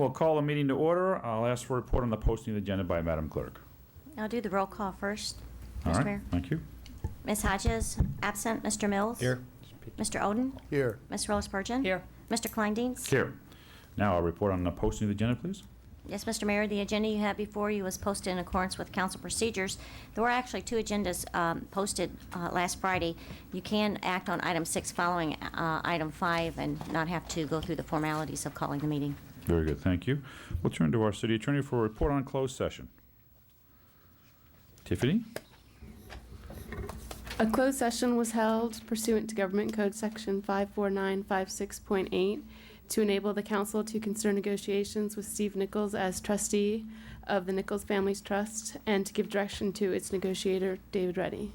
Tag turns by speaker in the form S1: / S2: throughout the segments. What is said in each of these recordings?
S1: we'll call the meeting to order. I'll ask for a report on the posting of the agenda by Madam Clerk.
S2: I'll do the roll call first,
S1: All
S2: Mr.
S1: right,
S2: Mayor.
S1: thank you.
S2: Ms. Hodges, absent. Mr. Mills?
S3: Here.
S2: Mr. Oden?
S3: Here.
S2: Ms. Rose Spurgeon?
S4: Here.
S2: Mr. Kleindienst?
S1: Here. Now I'll report on the posting of the agenda, please.
S2: Yes, Mr. Mayor, the agenda you have before you was posted in accordance with council procedures. There were actually two agendas posted last Friday. You can act on item 6 following item 5 and not have to go through the formalities of calling the meeting.
S1: Very good, thank you. We'll turn to our city attorney for a report on closed session. Tiffany?
S5: A closed session was held pursuant to Government Code Section 54956.8 to enable the council to consider negotiations with Steve Nichols as trustee of the Nichols Families Trust and to give direction to its negotiator, David Reddy.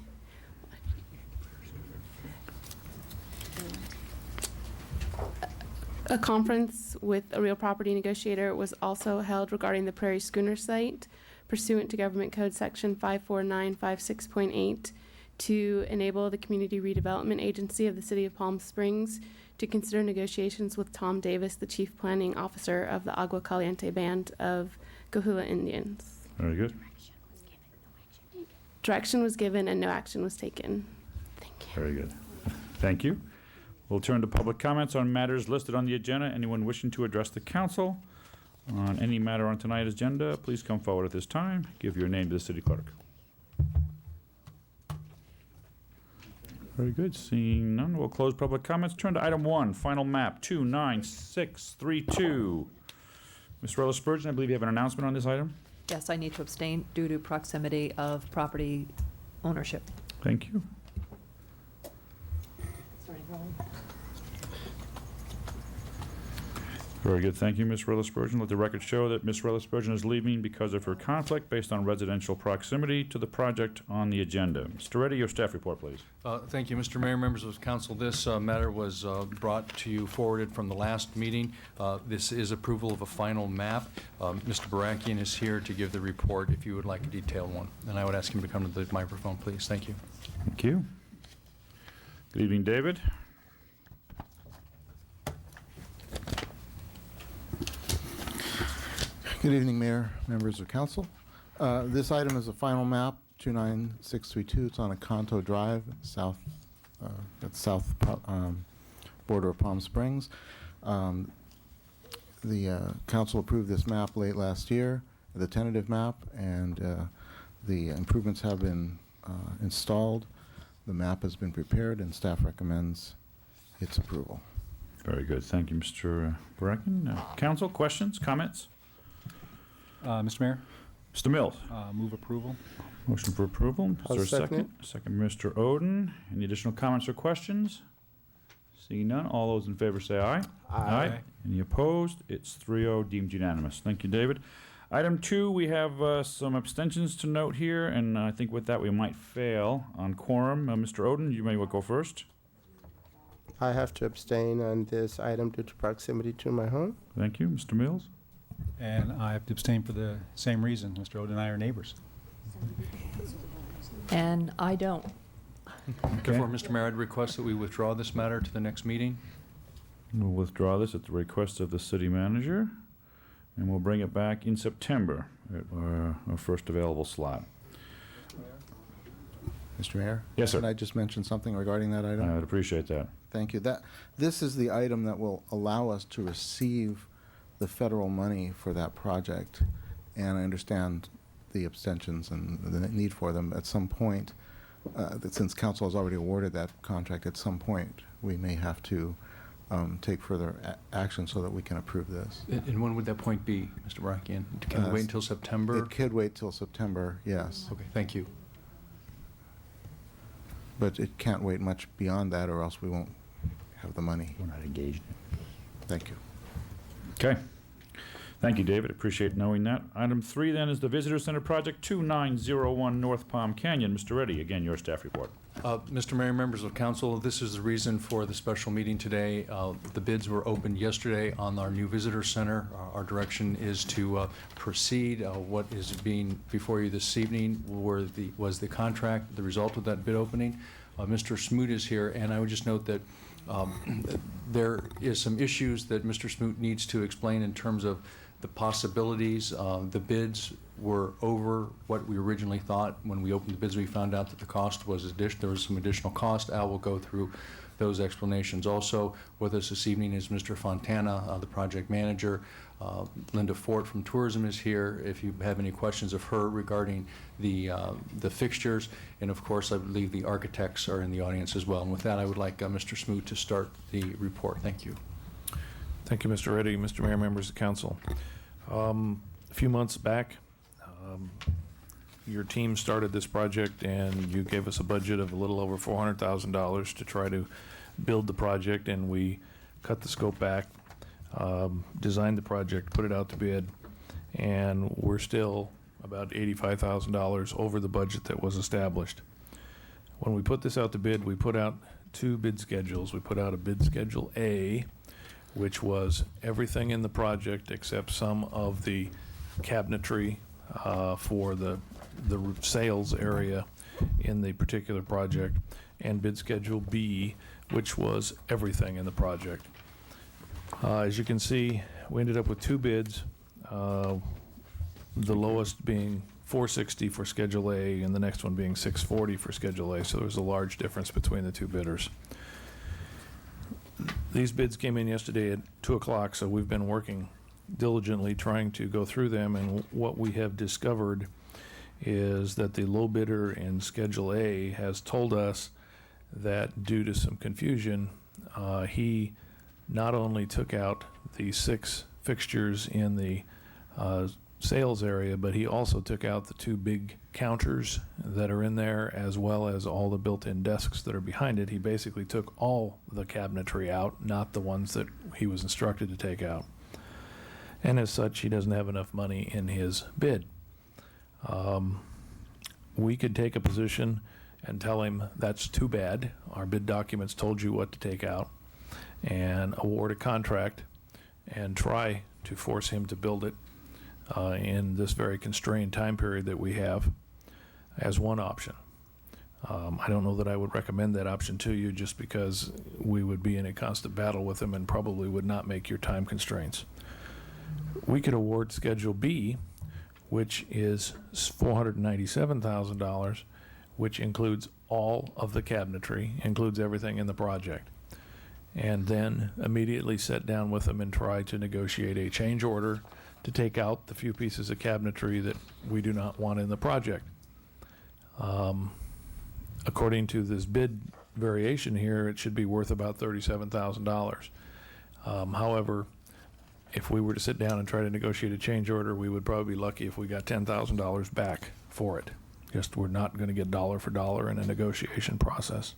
S5: A conference with a real property negotiator was also held regarding the Prairie Schooner site pursuant to Government Code Section 54956.8 to enable the Community Redevelopment Agency of the City of Palm Springs to consider negotiations with Tom Davis, the Chief Planning Officer of the Agua Caliente Band of Coahuila Indians.
S1: Very good.
S5: Direction was given and no action was taken. Thank you.
S1: Very good. Thank you. We'll turn to public comments on matters listed on the agenda. Anyone wishing to address the council on any matter on tonight's agenda, please come forward at this time. Give your name to the city clerk. Very good. Seeing none, we'll close public comments. Turn to item 1, final map 29632. Ms. Rella Spurgeon, I believe you have an announcement on this item.
S4: Yes, I need to abstain due to proximity of property ownership.
S1: Thank you. Very good. Thank you, Ms. Rella Spurgeon. Let the record show that Ms. Rella Spurgeon is leaving because of her conflict based on residential proximity to the project on the agenda. Mr. Reddy, your staff report, please.
S3: Thank you, Mr. Mayor, members of council. This matter was brought to you, forwarded from the last meeting. This is approval of a final map. Mr. Barakian is here to give the report if you would like a detailed one. And I would ask him to come to the microphone, please. Thank you.
S1: Thank you. Good evening, David.
S6: Good evening, Mayor, members of council. This item is a final map, 29632. It's on Acanto Drive, south, at south border of Palm Springs. The council approved this map late last year, the tentative map, and the improvements have been installed. The map has been prepared, and staff recommends its approval.
S1: Very good. Thank you, Mr. Barakian. Council, questions, comments?
S7: Mr. Mayor,
S1: Mr. Mills.
S7: move approval.
S1: Motion for approval. Is there a
S3: second
S1: second? Second, Mr. Oden. Any additional comments or questions? Seeing none, all those in favor say aye. Aye. Any opposed? It's 3-0, deemed unanimous. Thank you, David. Item 2, we have some abstentions to note here, and I think with that we might fail on quorum. Mr. Oden, you may go first.
S8: I have to abstain on this item due to proximity to my home.
S1: Thank you. Mr. Mills?
S7: And I have to abstain for the same reason. Mr. Oden and I are neighbors.
S4: And I don't.
S3: Therefore, Mr. Mayor, I'd request that we withdraw this matter to the next meeting.
S1: We'll withdraw this at the request of the city manager, and we'll bring it back in September at our first available slot.
S6: Mr. Mayor?
S1: Yes, sir.
S6: Can I just mention something regarding that item?
S1: I would appreciate that.
S6: Thank you. This is the item that will allow us to receive the federal money for that project, and I understand the abstentions and the need for them. At some point, that since council has already awarded that contract, at some point we may have to take further action so that we can approve this.
S3: And when would that point be, Mr. Barakian? Can we wait until September?
S6: It could wait till September, yes.
S3: Okay, thank you.
S6: But it can't wait much beyond that, or else we won't have the money.
S1: We're not engaged.
S6: Thank you.
S1: Okay. Thank you, David. Appreciate knowing that. Item 3 then is the Visitor Center Project 2901 North Palm Canyon. Mr. Reddy, again, your staff report.
S3: Mr. Mayor, members of council, this is the reason for the special meeting today. The bids were opened yesterday on our new visitor center. Our direction is to proceed. What is being before you this evening was the contract, the result of that bid opening. Mr. Smoot is here, and I would just note that there is some issues that Mr. Smoot needs to explain in terms of the possibilities. The bids were over what we originally thought. When we opened the bids, we found out that the cost was there was some additional cost. Al will go through those explanations. Also with us this evening is Mr. Fontana, the project manager. Linda Fort from Tourism is here if you have any questions of her regarding the fixtures. And of course, I believe the architects are in the audience as well. And with that, I would like Mr. Smoot to start the report. Thank you.
S9: Thank you, Mr. Reddy, Mr. Mayor, members of council. A few months back, your team started this project and you gave us a budget of a little over $400,000 to try to build the project, and we cut the scope back, designed the project, put it out to bid, and we're still about $85,000 over the budget that was established. When we put this out to bid, we put out two bid schedules. We put out a bid schedule A, which was everything in the project except some of the cabinetry for the sales area in the particular project, and bid schedule B, which was everything in the project. As you can see, we ended up with two bids, the lowest being $460 for Schedule A and the next one being $640 for Schedule A, so there was a large difference between the two bidders. These bids came in yesterday at 2 o'clock, so we've been working diligently trying to go through them, and what we have discovered is that the low bidder in Schedule A has told us that due to some confusion, he not only took out the 6 fixtures in the sales area, but he also took out the 2 big counters that are in there, as well as all the built-in desks that are behind it. He basically took all the cabinetry out, not the ones that he was instructed to take out. And as such, he doesn't have enough money in his bid. We could take a position and tell him that's too bad. Our bid documents told you what to take out, and award a contract and try to force him to build it in this very constrained time period that we have as one option. I don't know that I would recommend that option to you, just because we would be in a constant battle with him and probably would not make your time constraints. We could award Schedule B, which is $497,000, which includes all of the cabinetry, includes everything in the project, and then immediately sit down with them and try to negotiate a change order to take out the few pieces of cabinetry that we do not want in the project. According to this bid variation here, it should be worth about $37,000. However, if we were to sit down and try to negotiate a change order, we would probably be lucky if we got $10,000 back for it. Just we're not going to get dollar for dollar in a negotiation process.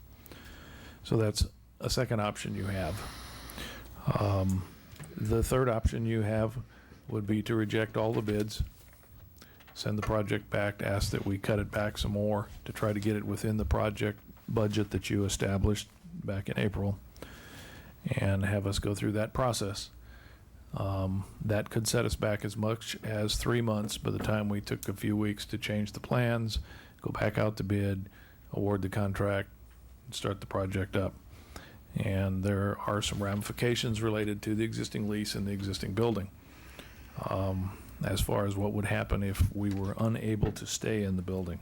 S9: So that's a second option you have. The third option you have would be to reject all the bids, send the project back, ask that we cut it back some more to try to get it within the project budget that you established back in April, and have us go through that process. That could set us back as much as 3 months by the time we took a few weeks to change the plans, go back out to bid, award the contract, and start the project up. And there are some ramifications related to the existing lease and the existing building, as far as what would happen if we were unable to stay in the building.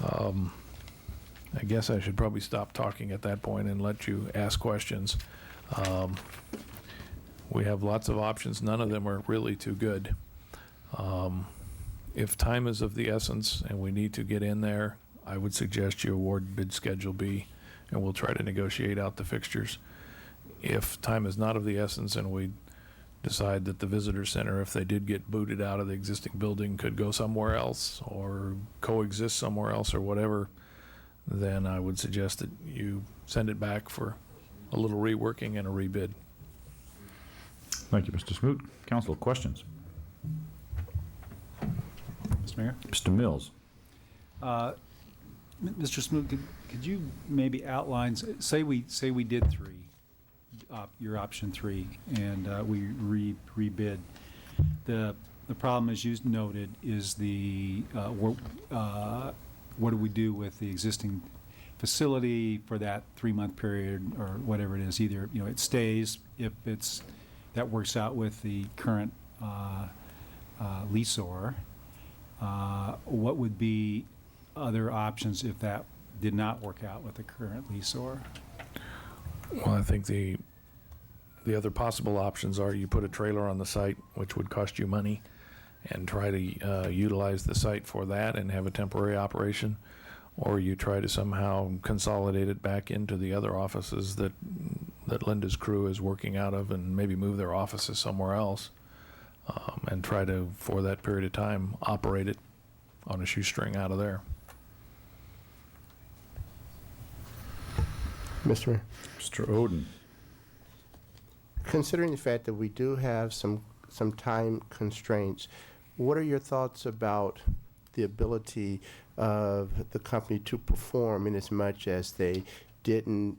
S9: I guess I should probably stop talking at that point and let you ask questions. We have lots of options. None of them are really too good. If time is of the essence and we need to get in there, I would suggest you award bid Schedule B, and we'll try to negotiate out the fixtures. If time is not of the essence and we decide that the visitor center, if they did get booted out of the existing building, could go somewhere else or coexist somewhere else or whatever, then I would suggest that you send it back for a little reworking and a rebid.
S1: Thank you, Mr. Smoot. Council, questions?
S7: Mr. Mayor?
S1: Mr. Mills.
S7: Mr. Smoot, could you maybe outline, say we did 3, your option 3, and we rebid. The problem, as you noted, is what do we do with the existing facility for that 3-month period or whatever it is? Either it stays if that works out with the current leaseor. What would be other options if that did not work out with the current leaseor?
S9: Well, I think the other possible options are you put a trailer on the site, which would cost you money, and try to utilize the site for that and have a temporary operation, or you try to somehow consolidate it back into the other offices that Linda's crew is working out of, and maybe move their offices somewhere else, and try to, for that period of time, operate it on a shoestring out of there.
S8: Mr. Mayor,
S1: Mr. Oden.
S8: considering the fact that we do have some time constraints, what are your thoughts about the ability of the company to perform in as much as they didn't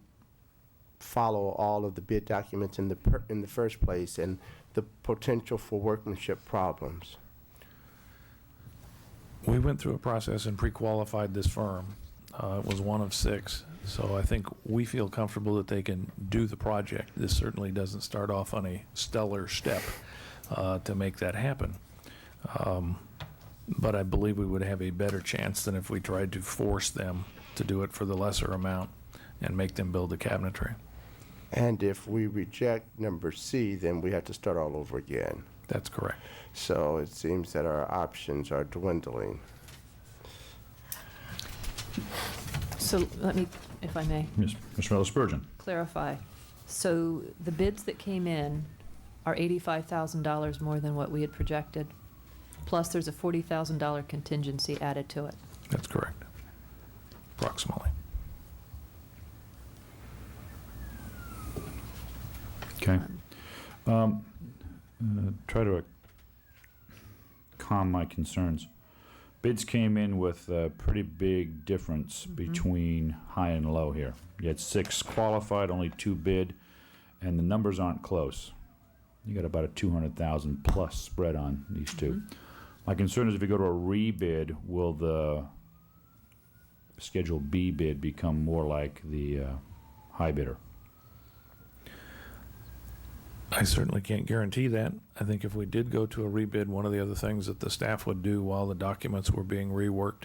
S8: follow all of the bid documents in the first place, and the potential for workmanship problems?
S9: We went through a process and pre-qualified this firm. It was one of 6. So I think we feel comfortable that they can do the project. This certainly doesn't start off on a stellar step to make that happen. But I believe we would have a better chance than if we tried to force them to do it for the lesser amount and make them build the cabinetry.
S8: And if we reject number C, then we have to start all over again.
S9: That's correct.
S8: So it seems that our options are dwindling.
S4: So let me, if I may,
S1: Yes, Mr. Miller Spurgeon.
S4: clarify. So the bids that came in are $85,000 more than what we had projected, plus there's a $40,000 contingency added to it.
S9: That's correct. Approximately.
S1: Okay. Try to calm my concerns. Bids came in with a pretty big difference between high and low here. You had 6 qualified, only 2 bid, and the numbers aren't close. You got about a 200,000 plus spread on these two. My concern is if you go to a rebid, will the Schedule B bid become more like the high bidder?
S9: I certainly can't guarantee that. I think if we did go to a rebid, one of the other things that the staff would do while the documents were being reworked,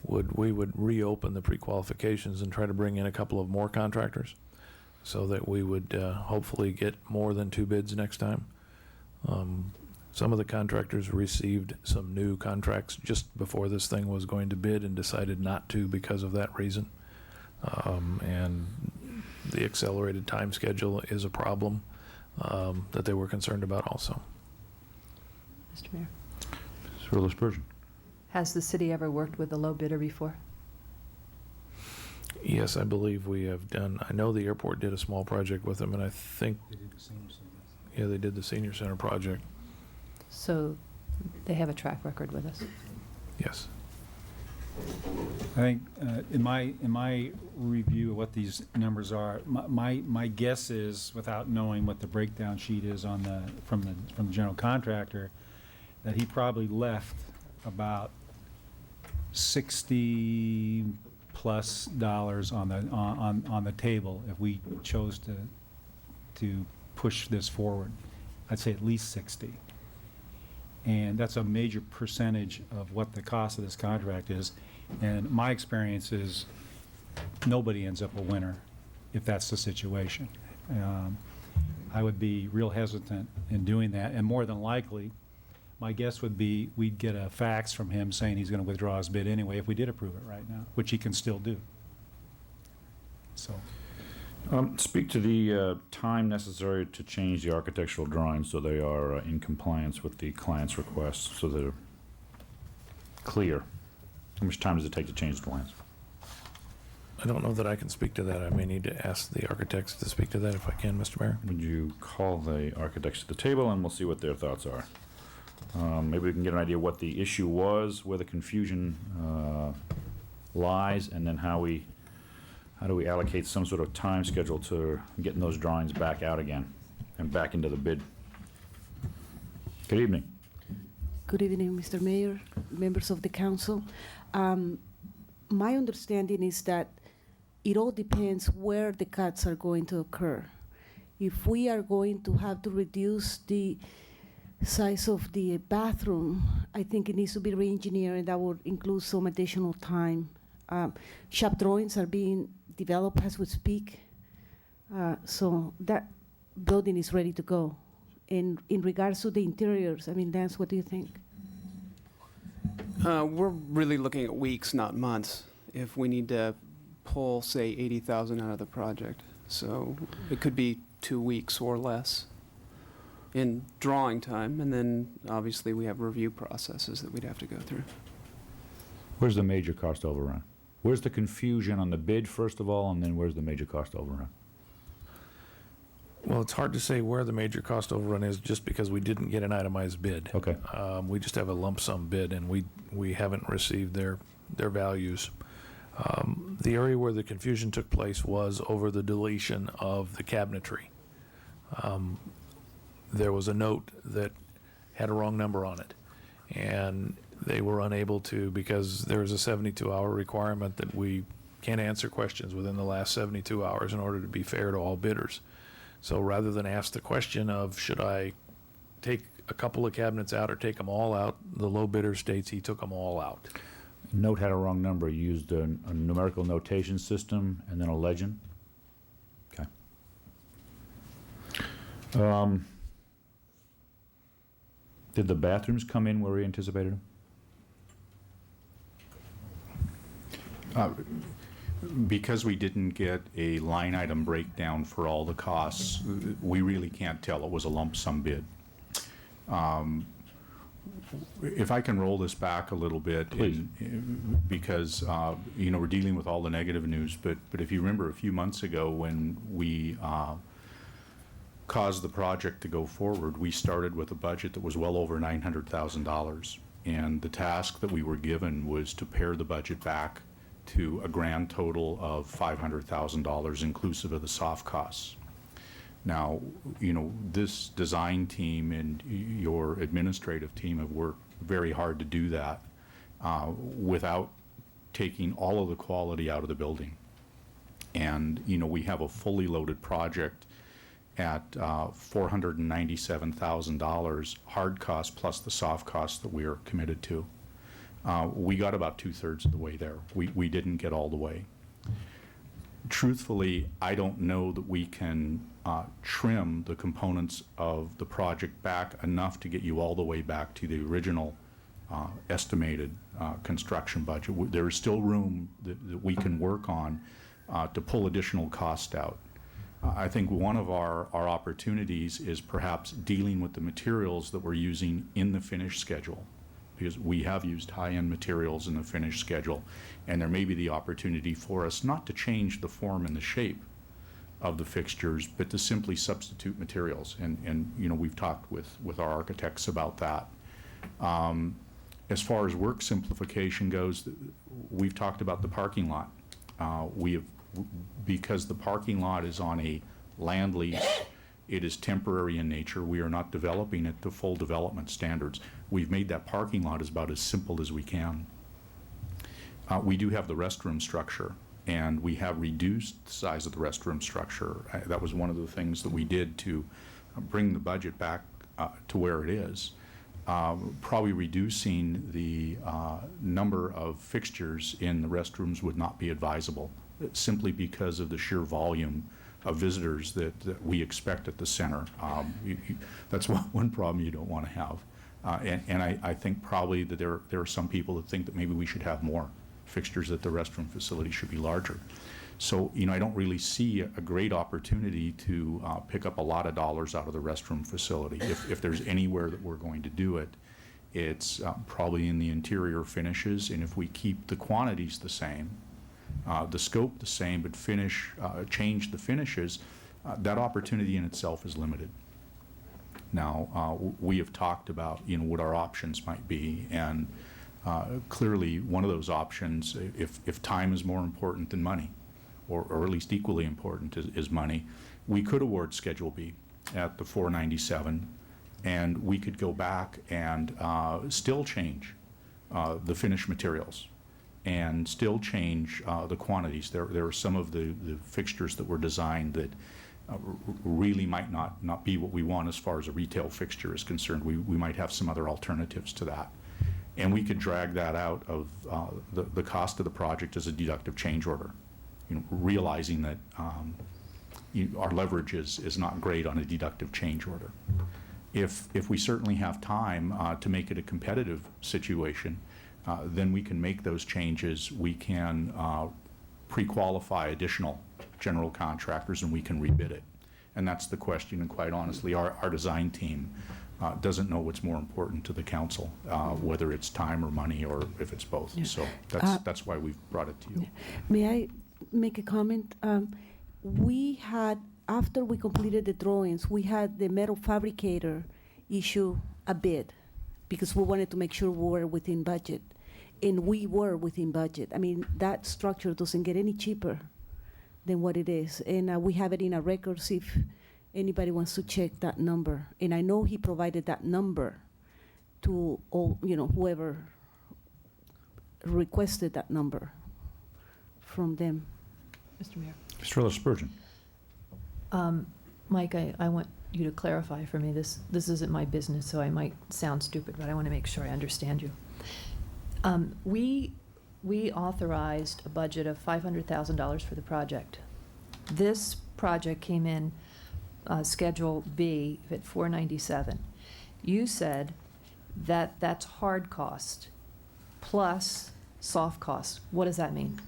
S9: we would reopen the pre-qualifications and try to bring in a couple of more contractors so that we would hopefully get more than 2 bids next time. Some of the contractors received some new contracts just before this thing was going to bid and decided not to because of that reason. And the accelerated time schedule is a problem that they were concerned about also.
S4: Mr. Mayor,
S1: Mr. Miller Spurgeon.
S4: has the city ever worked with a low bidder before?
S9: Yes, I believe we have done. I know the airport did a small project with them, and I think,
S7: They did the same thing.
S9: yeah, they did the senior center project.
S4: So they have a track record with us.
S9: Yes.
S7: I think in my review of what these numbers are, my guess is, without knowing what the breakdown sheet is on from the general contractor, that he probably left about $60+ on the table if we chose to push this forward. I'd say at least 60. And that's a major percentage of what the cost of this contract is. And my experience is nobody ends up a winner if that's the situation. I would be real hesitant in doing that. And more than likely, my guess would be we'd get a fax from him saying he's going to withdraw his bid anyway if we did approve it right now, which he can still do. So.
S1: Speak to the time necessary to change the architectural drawings so they are in compliance with the client's requests, so they're clear. How much time does it take to change the plans?
S9: I don't know that I can speak to that. I may need to ask the architects to speak to that if I can, Mr. Mayor.
S1: Would you call the architects to the table and we'll see what their thoughts are? Maybe we can get an idea what the issue was, where the confusion lies, and then how do we allocate some sort of time schedule to getting those drawings back out again and back into the bid? Good evening.
S10: Good evening, Mr. Mayor, members of the council. My understanding is that it all depends where the cuts are going to occur. If we are going to have to reduce the size of the bathroom, I think it needs to be re-engineered, and that would include some additional time. Shop drawings are being developed as we speak, so that building is ready to go. In regards to the interiors, I mean, Lance, what do you think?
S11: We're really looking at weeks, not months, if we need to pull, say, 80,000 out of the project. So it could be 2 weeks or less in drawing time, and then obviously we have review processes that we'd have to go through.
S1: Where's the major cost overrun? Where's the confusion on the bid, first of all, and then where's the major cost overrun?
S9: Well, it's hard to say where the major cost overrun is just because we didn't get an itemized bid.
S1: Okay.
S9: We just have a lump sum bid, and we haven't received their values. The area where the confusion took place was over the deletion of the cabinetry. There was a note that had a wrong number on it, and they were unable to, because there's a 72-hour requirement that we can't answer questions within the last 72 hours in order to be fair to all bidders. So rather than ask the question of, should I take a couple of cabinets out or take them all out, the low bidder states he took them all out.
S1: Note had a wrong number. You used a numerical notation system and then a legend? Okay. Did the bathrooms come in where we anticipated them?
S12: Because we didn't get a line item breakdown for all the costs, we really can't tell. It was a lump sum bid. If I can roll this back a little bit,
S1: Please.
S12: Because you know, we're dealing with all the negative news, but if you remember a few months ago when we caused the project to go forward, we started with a budget that was well over $900,000, and the task that we were given was to pare the budget back to a grand total of $500,000 inclusive of the soft costs. Now, you know, this design team and your administrative team have worked very hard to do that without taking all of the quality out of the building. And, you know, we have a fully loaded project at $497,000 hard cost plus the soft costs that we are committed to. We got about 2/3 of the way there. We didn't get all the way. Truthfully, I don't know that we can trim the components of the project back enough to get you all the way back to the original estimated construction budget. There is still room that we can work on to pull additional cost out. I think one of our opportunities is perhaps dealing with the materials that we're using in the finish schedule, because we have used high-end materials in the finish schedule, and there may be the opportunity for us not to change the form and the shape of the fixtures, but to simply substitute materials. And you know, we've talked with our architects about that. As far as work simplification goes, we've talked about the parking lot. Because the parking lot is on a land lease, it is temporary in nature. We are not developing it to full development standards. We've made that parking lot as about as simple as we can. We do have the restroom structure, and we have reduced the size of the restroom structure. That was one of the things that we did to bring the budget back to where it is. Probably reducing the number of fixtures in the restrooms would not be advisable, simply because of the sheer volume of visitors that we expect at the center. That's one problem you don't want to have. And I think probably that there are some people that think that maybe we should have more fixtures, at the restroom facility should be larger. So, you know, I don't really see a great opportunity to pick up a lot of dollars out of the restroom facility. If there's anywhere that we're going to do it, it's probably in the interior finishes, and if we keep the quantities the same, the scope the same, but change the finishes, that opportunity in itself is limited. Now, we have talked about, you know, what our options might be, and clearly one of those options, if time is more important than money, or at least equally important is money, we could award Schedule B at the 497, and we could go back and still change the finished materials and still change the quantities. There are some of the fixtures that were designed that really might not be what we want as far as a retail fixture is concerned. We might have some other alternatives to that. And we could drag that out of the cost of the project as a deductive change order, realizing that our leverage is not great on a deductive change order. If we certainly have time to make it a competitive situation, then we can make those changes. We can pre-qualify additional general contractors and we can rebid it. And that's the question, and quite honestly, our design team doesn't know what's more important to the council, whether it's time or money or if it's both.
S10: Yeah.
S12: So that's why we've brought it to you.
S10: May I make a comment? We had, after we completed the drawings, we had the metal fabricator issue a bid because we wanted to make sure we were within budget. And we were within budget. I mean, that structure doesn't get any cheaper than what it is. And we have it in our records if anybody wants to check that number. And I know he provided that number to all, whoever requested that number from them.
S4: Mr. Mayor.
S1: Mr. Spurgeon.
S4: Mike, I want you to clarify for me. This isn't my business, so I might sound stupid, but I want to make sure I understand you. We authorized a budget of $500,000 for the project. This project came in Schedule B at $497. You said that that's hard cost plus soft cost. What does that mean?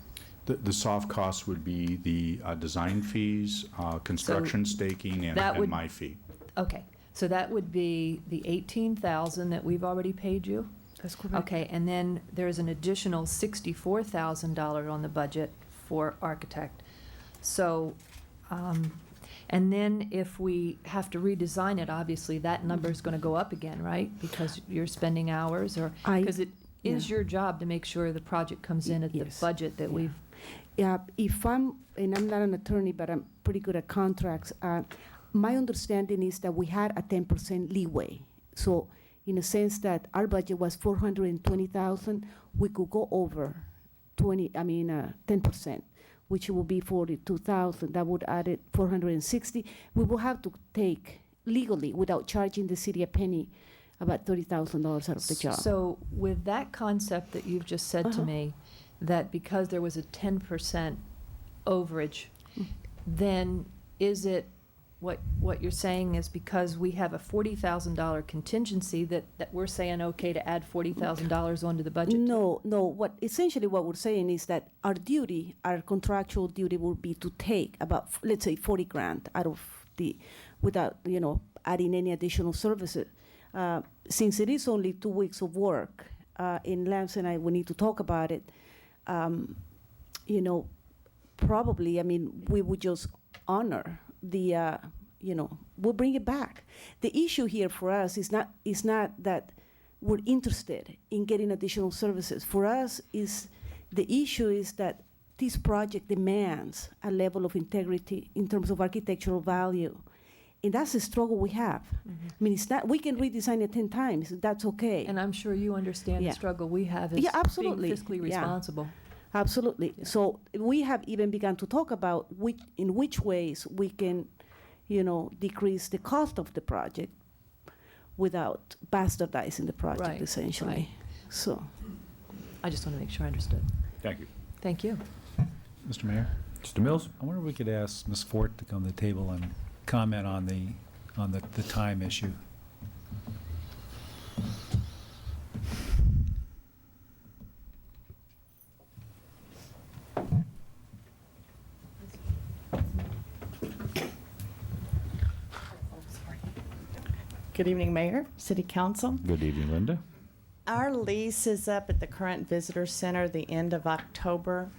S12: The soft costs would be the design fees, construction, staking, and my fee.
S4: Okay, so that would be the $18,000 that we've already paid you?
S10: That's correct.
S4: Okay, and then there's an additional $64,000 on the budget for architect. So, and then if we have to redesign it, obviously that number is going to go up again, right? Because you're spending hours, or because it is your job to make sure the project comes in at the budget that we've.
S10: Yeah, and I'm not an attorney, but I'm pretty good at contracts. My understanding is that we had a 10% leeway. So, in a sense that our budget was $420,000, we could go over 10%, which will be $42,000. That would add it $460. We will have to take legally, without charging the city a penny, about $30,000 out of the job.
S4: So with that concept that you've just said to me, that because there was a 10% overage, then is it what you're saying is because we have a $40,000 contingency that we're saying okay to add $40,000 onto the budget?
S10: No. Essentially what we're saying is that our contractual duty will be to take about, let's say, $40,000 out of without adding any additional services. Since it is only 2 weeks of work, in Lance and I, we need to talk about it. Probably, we would just honor the, we'll bring it back. The issue here for us is not that we're interested in getting additional services. For us, the issue is that this project demands a level of integrity in terms of architectural value. And that's a struggle we have. Mm-hmm. It's not, we can redesign it 10 times, that's okay.
S4: And I'm sure you understand the struggle we have as
S10: absolutely.
S4: being fiscally responsible.
S10: Absolutely. Yeah. So we have even begun to talk about in which ways we can, decrease the cost of the project without bastardizing the project, essentially.
S4: Right.
S10: So
S4: I just want to make sure I understood.
S1: Thank you.
S4: Thank you.
S7: Mr. Mayor?
S1: Mr. Mills?
S7: I wonder if we could ask Ms. Fort to come to the table and comment on the time issue.
S13: Good evening, Mayor, City Council.
S1: Good evening, Linda.
S13: Our lease is up at the current visitor center the end of October.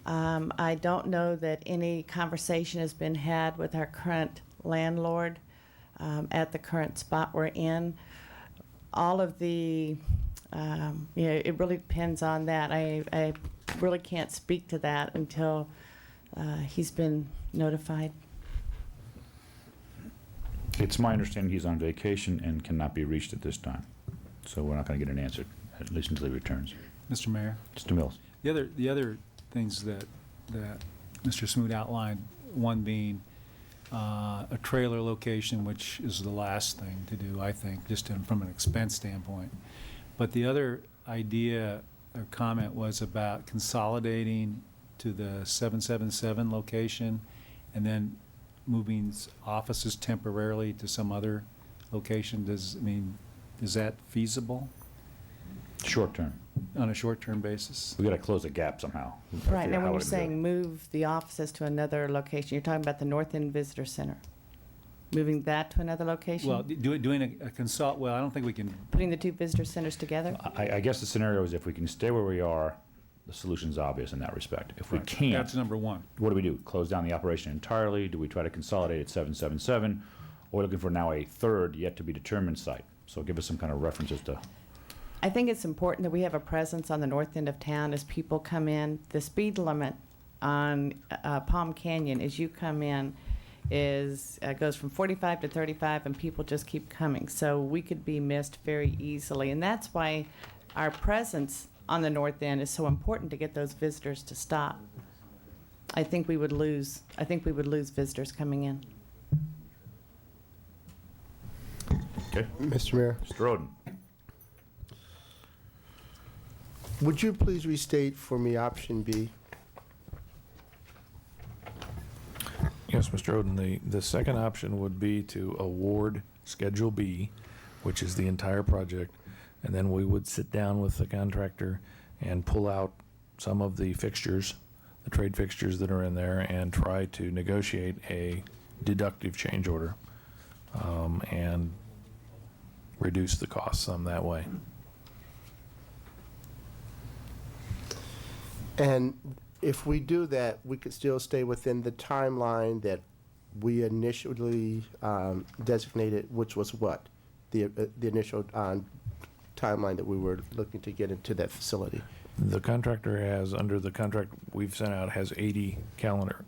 S13: I don't know that any conversation has been had with our current landlord at the current spot we're in. All of the, it really depends on that. I really can't speak to that until he's been notified.
S1: It's my understanding he's on vacation and cannot be reached at this time. So we're not going to get an answer, at least until he returns.
S7: Mr. Mayor?
S1: Mr. Mills?
S7: The other things that Mr. Smoot outlined, one being a trailer location, which is the last thing to do, I think, just from an expense standpoint. But the other idea or comment was about consolidating to the 777 location and then moving offices temporarily to some other location. Is that feasible
S1: Short term.
S7: on a short-term basis?
S1: We got to close the gap somehow.
S13: Right,
S1: Figure out
S13: now when
S1: how
S13: you're
S1: to do it.
S13: saying move the offices to another location, you're talking about the North End Visitor Center? Moving that to another location?
S7: Well, doing a consult, well, I don't think we can,
S13: Putting the two visitor centers together?
S1: I guess the scenario is if we can stay where we are, the solution's obvious in that respect. If we
S7: right,
S1: can't,
S7: that's number one.
S1: what do we do? Close down the operation entirely? Do we try to consolidate at 777? Or we're looking for now a third yet to be determined site? So give us some kind of references to.
S13: I think it's important that we have a presence on the north end of town as people come in. The speed limit on Palm Canyon as you come in goes from 45 to 35, and people just keep coming. So we could be missed very easily, and that's why our presence on the north end is so important to get those visitors to stop. I think we would lose visitors coming in.
S1: Okay.
S8: Mr. Mayor,
S1: Mr. Roden.
S8: would you please restate for me option B?
S9: Yes, Mr. Oden, the second option would be to award Schedule B, which is the entire project, and then we would sit down with the contractor and pull out some of the fixtures, the trade fixtures that are in there, and try to negotiate a deductive change order, and reduce the costs some that way.
S8: And if we do that, we could still stay within the timeline that we initially designated, which was what? The initial timeline that we were looking to get into that facility.
S9: The contractor has, under the contract we've sent out, has 80 calendar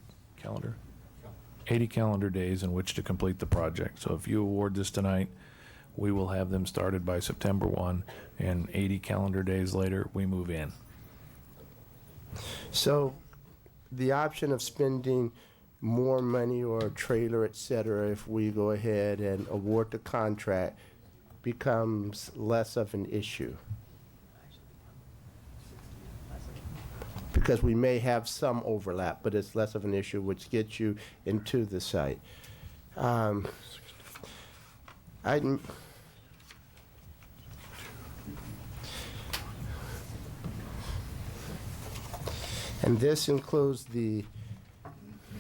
S9: days in which to complete the project. So if you award this tonight, we will have them started by September 1, and 80 calendar days later, we move in.
S8: So the option of spending more money or a trailer, et cetera, if we go ahead and award the contract, becomes less of an issue. Because we may have some overlap, but it's less of an issue, which gets you into the site. And this includes the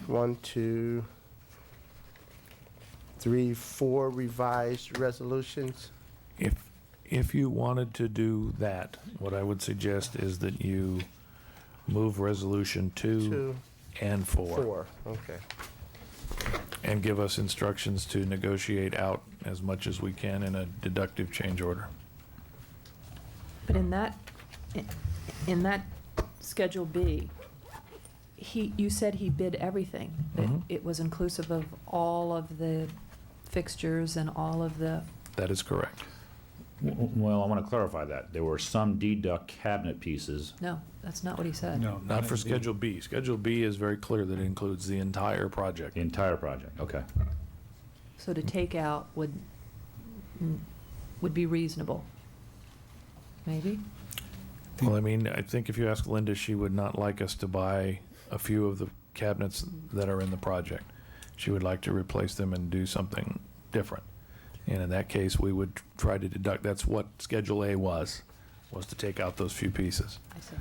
S8: 1, 2, 3, 4 revised resolutions?
S9: If you wanted to do that, what I would suggest is that you move resolution 2 and 4.
S8: 4, okay.
S9: And give us instructions to negotiate out as much as we can in a deductive change order.
S4: But in that Schedule B, you said he bid everything. That
S9: Mhm.
S4: it was inclusive of all of the fixtures and all of the,
S9: That is correct.
S1: Well, I want to clarify that. There were some deduct cabinet pieces.
S4: no, that's not what he said.
S7: No,
S9: Not for
S7: indeed.
S9: Schedule B. Schedule B is very clear that it includes the entire project.
S1: The entire project, okay.
S4: So to take out would be reasonable. Maybe?
S9: Well, I mean, I think if you ask Linda, she would not like us to buy a few of the cabinets that are in the project. She would like to replace them and do something different. And in that case, we would try to deduct, that's what Schedule A was to take out those few pieces.
S4: I see.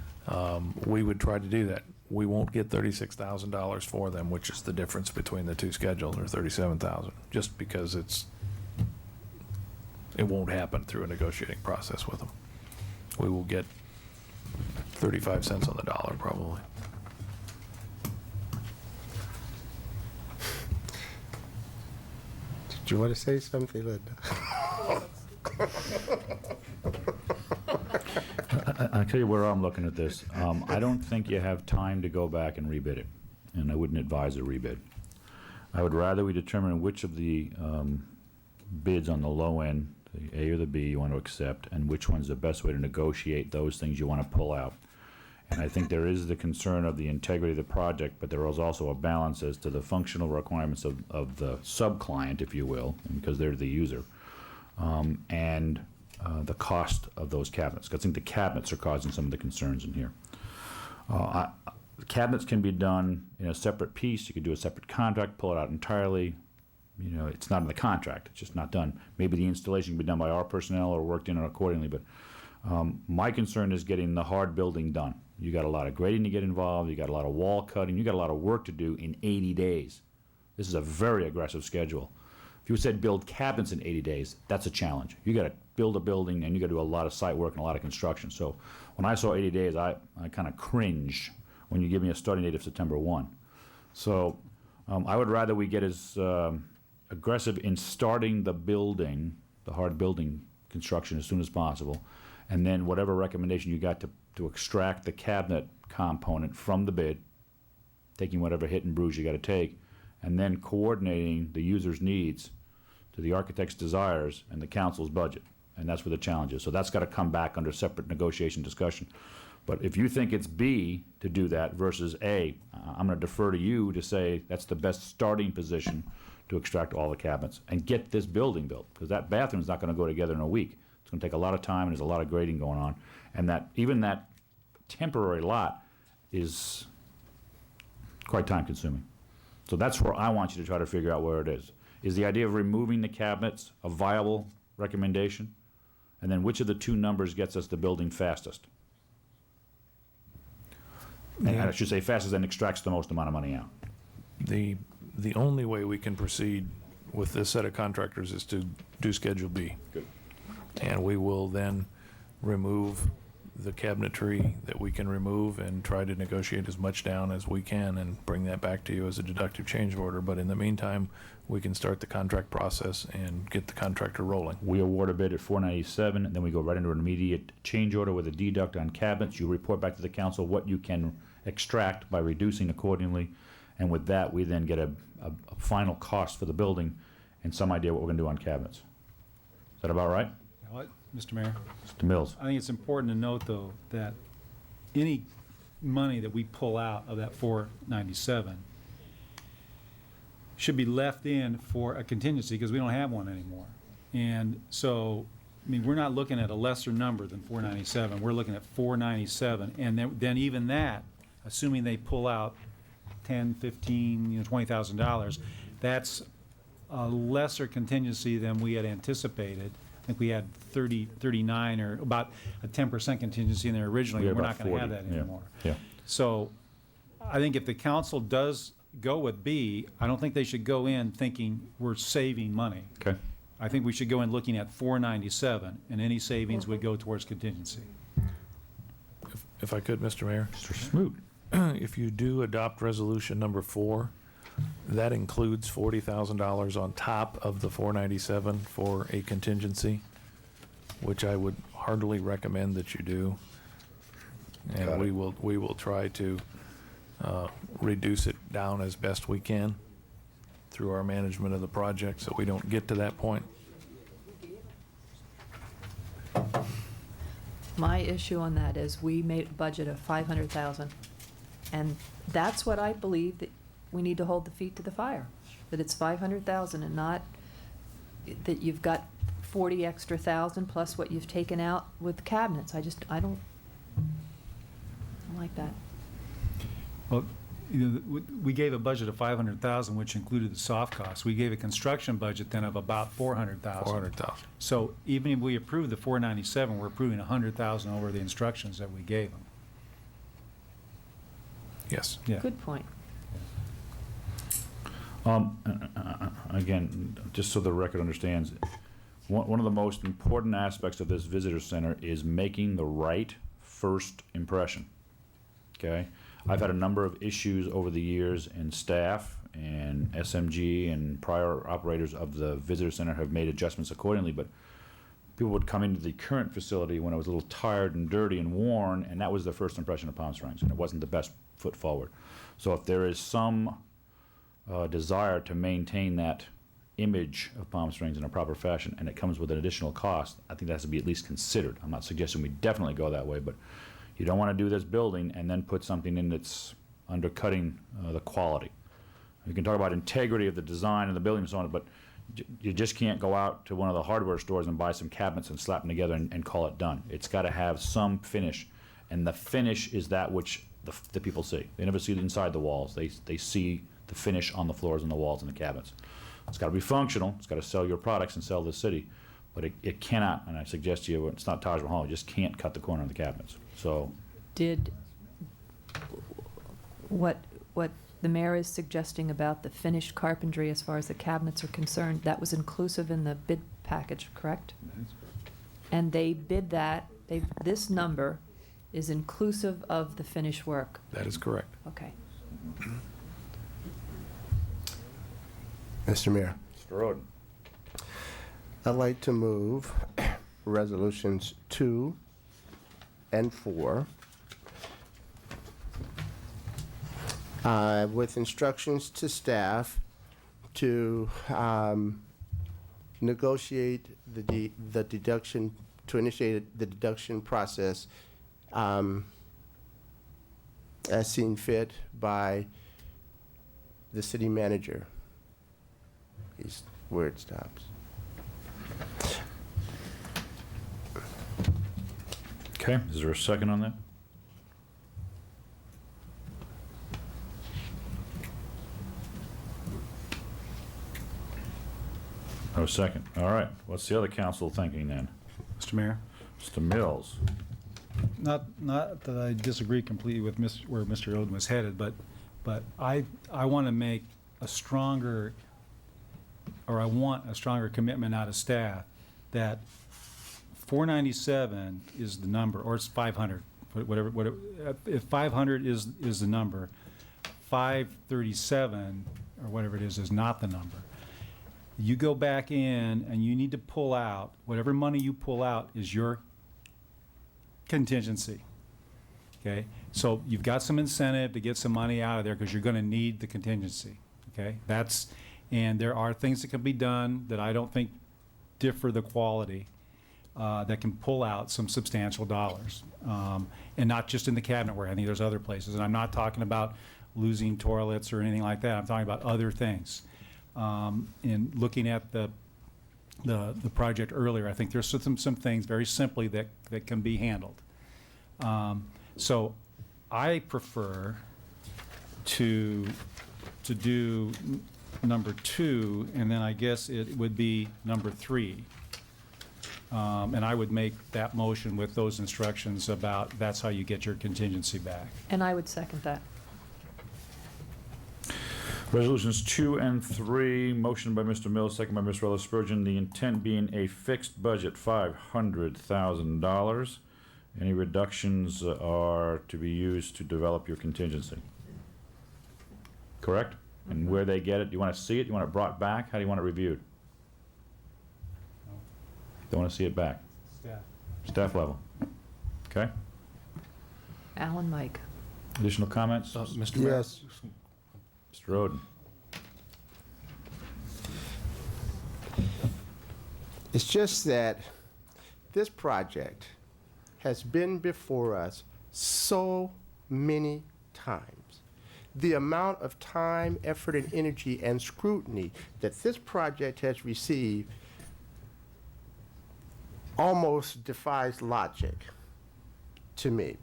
S9: We would try to do that. We won't get $36,000 for them, which is the difference between the two schedules, or $37,000, just because it won't happen through a negotiating process with them. We will get 35 cents on the dollar, probably.
S8: Did you want to say something, Linda?
S1: I'll tell you where I'm looking at this. I don't think you have time to go back and rebid it, and I wouldn't advise a rebid. I would rather we determine which of the bids on the low end, the A or the B, you want to accept, and which one's the best way to negotiate those things you want to pull out. And I think there is the concern of the integrity of the project, but there is also a balance as to the functional requirements of the sub-client, if you will, because they're the user, and the cost of those cabinets. 'Cause I think the cabinets are causing some of the concerns in here. Cabinets can be done in a separate piece. You could do a separate contract, pull it out entirely. You know, it's not in the contract. It's just not done. Maybe the installation can be done by our personnel or worked in accordingly, but my concern is getting the hard building done. You got a lot of grading to get involved. You got a lot of wall cutting. You got a lot of work to do in 80 days. This is a very aggressive schedule. If you said build cabinets in 80 days, that's a challenge. You got to build a building and you got to do a lot of site work and a lot of construction. So when I saw 80 days, I kind of cringed when you give me a starting date of September 1. So I would rather we get as aggressive in starting the building, the hard building construction as soon as possible, and then whatever recommendation you got to extract the cabinet component from the bid, taking whatever hit and bruise you got to take, and then coordinating the user's needs to the architect's desires and the council's budget. And that's where the challenge is. So that's got to come back under separate negotiation discussion. But if you think it's B to do that versus A, I'm going to defer to you to say that's the best starting position to extract all the cabinets and get this building built, because that bathroom is not going to go together in a week. It's going to take a lot of time, and there's a lot of grading going on. And that even that temporary lot is quite time consuming. So that's where I want you to try to figure out where it is. Is the idea of removing the cabinets a viable recommendation? And then which of the two numbers gets us the building fastest? And I should say fastest and extracts the most amount of money out.
S9: The only way we can proceed with this set of contractors is to do Schedule B.
S1: Good.
S9: And we will then remove the cabinetry that we can remove and try to negotiate as much down as we can and bring that back to you as a deductive change order. But in the meantime, we can start the contract process and get the contractor rolling.
S1: We award a bid at $497, and then we go right into an immediate change order with a deduct on cabinets. You report back to the council what you can extract by reducing accordingly, and with that, we then get a final cost for the building and some idea what we're going to do on cabinets. Is that about right?
S7: What, Mr. Mayor?
S1: Mr. Mills?
S7: I think it's important to note, though, that any money that we pull out of that 497 should be left in for a contingency, because we don't have one anymore. And so, I mean, we're not looking at a lesser number than 497. We're looking at 497, and then even that, assuming they pull out 10, 15, $20,000, that's a lesser contingency than we had anticipated. I think we had 39 or about a 10% contingency in there originally.
S1: We
S7: We're
S1: had
S7: not
S1: about
S7: going to have
S1: 40,
S7: that
S1: yeah.
S7: anymore.
S1: Yeah.
S7: So I think if the council does go with B, I don't think they should go in thinking we're saving money.
S1: Okay.
S7: I think we should go in looking at 497, and any savings would go towards contingency.
S9: If I could, Mr. Mayor?
S1: Mr. Smoot?
S9: If you do adopt resolution number 4, that includes $40,000 on top of the 497 for a contingency, which I would heartily recommend that you do. And we will try to reduce it down as best we can through our management of the project, so we don't get to that point.
S4: My issue on that is we made a budget of 500,000, and that's what I believe that we need to hold the feet to the fire, that it's 500,000 and not that you've got 40 extra thousand plus what you've taken out with cabinets. I don't like that.
S7: Well, we gave a budget of 500,000, which included the soft costs. We gave a construction budget then of about 400,000.
S9: 400,000.
S7: So even if we approve the 497, we're approving 100,000 over the instructions that we gave them.
S9: Yes.
S7: Yeah.
S4: Good point.
S1: Again, just so the record understands, one of the most important aspects of this visitor center is making the right first impression. Okay? I've had a number of issues over the years, and staff and SMG and prior operators of the visitor center have made adjustments accordingly, but people would come into the current facility when it was a little tired and dirty and worn, and that was their first impression of Palm Springs, and it wasn't the best foot forward. So if there is some desire to maintain that image of Palm Springs in a proper fashion, and it comes with an additional cost, I think that has to be at least considered. I'm not suggesting we definitely go that way, but You don't want to do this building and then put something in that's undercutting the quality. You can talk about integrity of the design of the building and so on, but you just can't go out to one of the hardware stores and buy some cabinets and slap them together and call it done. It's got to have some finish, and the finish is that which the people see. They never see it inside the walls. They see the finish on the floors and the walls and the cabinets. It's got to be functional. It's got to sell your products and sell the city, but it cannot, and I suggest to you, it's not Taj Mahal, it just can't cut the corner of the cabinets. So
S4: Did what the mayor is suggesting about the finished carpentry as far as the cabinets are concerned, that was inclusive in the bid package, correct? And they bid that, this number is inclusive of the finished work.
S9: That is correct.
S4: Okay.
S8: Mr. Mayor,
S1: Mr. Roden.
S8: I'd like to move resolutions 2 and 4 with instructions to staff to negotiate the deduction, to initiate the deduction process as seen fit by the city manager. Is where it stops.
S1: Okay, is there a second on that? No second. All right. What's the other council thinking then?
S7: Mr. Mayor?
S1: Mr. Mills?
S7: Not that I disagree completely with where Mr. Oden was headed, but I want to make a stronger, or I want a stronger commitment out of staff that 497 is the number, or it's 500, whatever. If 500 is the number, 537 or whatever it is not the number. You go back in and you need to pull out, whatever money you pull out is your contingency, okay? So you've got some incentive to get some money out of there because you're going to need the contingency, okay? And there are things that can be done that I don't think differ the quality that can pull out some substantial dollars. And not just in the cabinetware, I think there's other places. And I'm not talking about losing toilets or anything like that. I'm talking about other things. In looking at the project earlier, I think there's some things very simply that can be handled. So I prefer to do number 2, and then I guess it would be number 3. And I would make that motion with those instructions about that's how you get your contingency back.
S4: And I would second that.
S1: Resolutions 2 and 3, motion by Mr. Mills, second by Ms. Rella Spurgeon, the intent being a fixed budget, $500,000. Any reductions are to be used to develop your contingency. Correct? And where they get it, do you want to see it? Do you want it brought back? How do you want it reviewed? Don't want to see it back? Staff level. Okay.
S4: Alan, Mike.
S1: Additional comments?
S3: Mr. Mayor?
S8: Yes.
S1: Mr. Roden.
S8: It's just that this project has been before us so many times. The amount of time, effort, and energy and scrutiny that this project has received almost defies logic to me.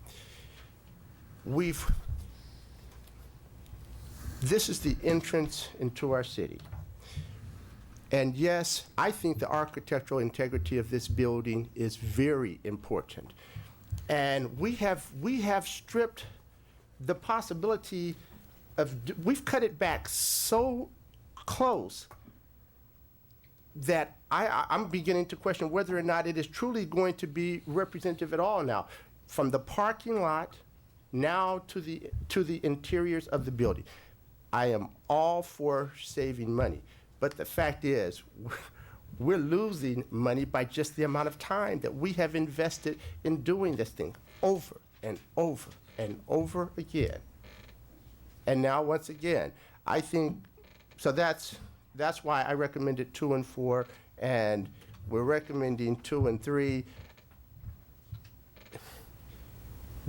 S8: This is the entrance into our city. And yes, I think the architectural integrity of this building is very important. And we have stripped the possibility of, we've cut it back so close that I'm beginning to question whether or not it is truly going to be representative at all now. From the parking lot now to the interiors of the building. I am all for saving money, but the fact is, we're losing money by just the amount of time that we have invested in doing this thing over and over and over again. And now, once again, I think, so that's why I recommended 2 and 4, and we're recommending 2 and 3.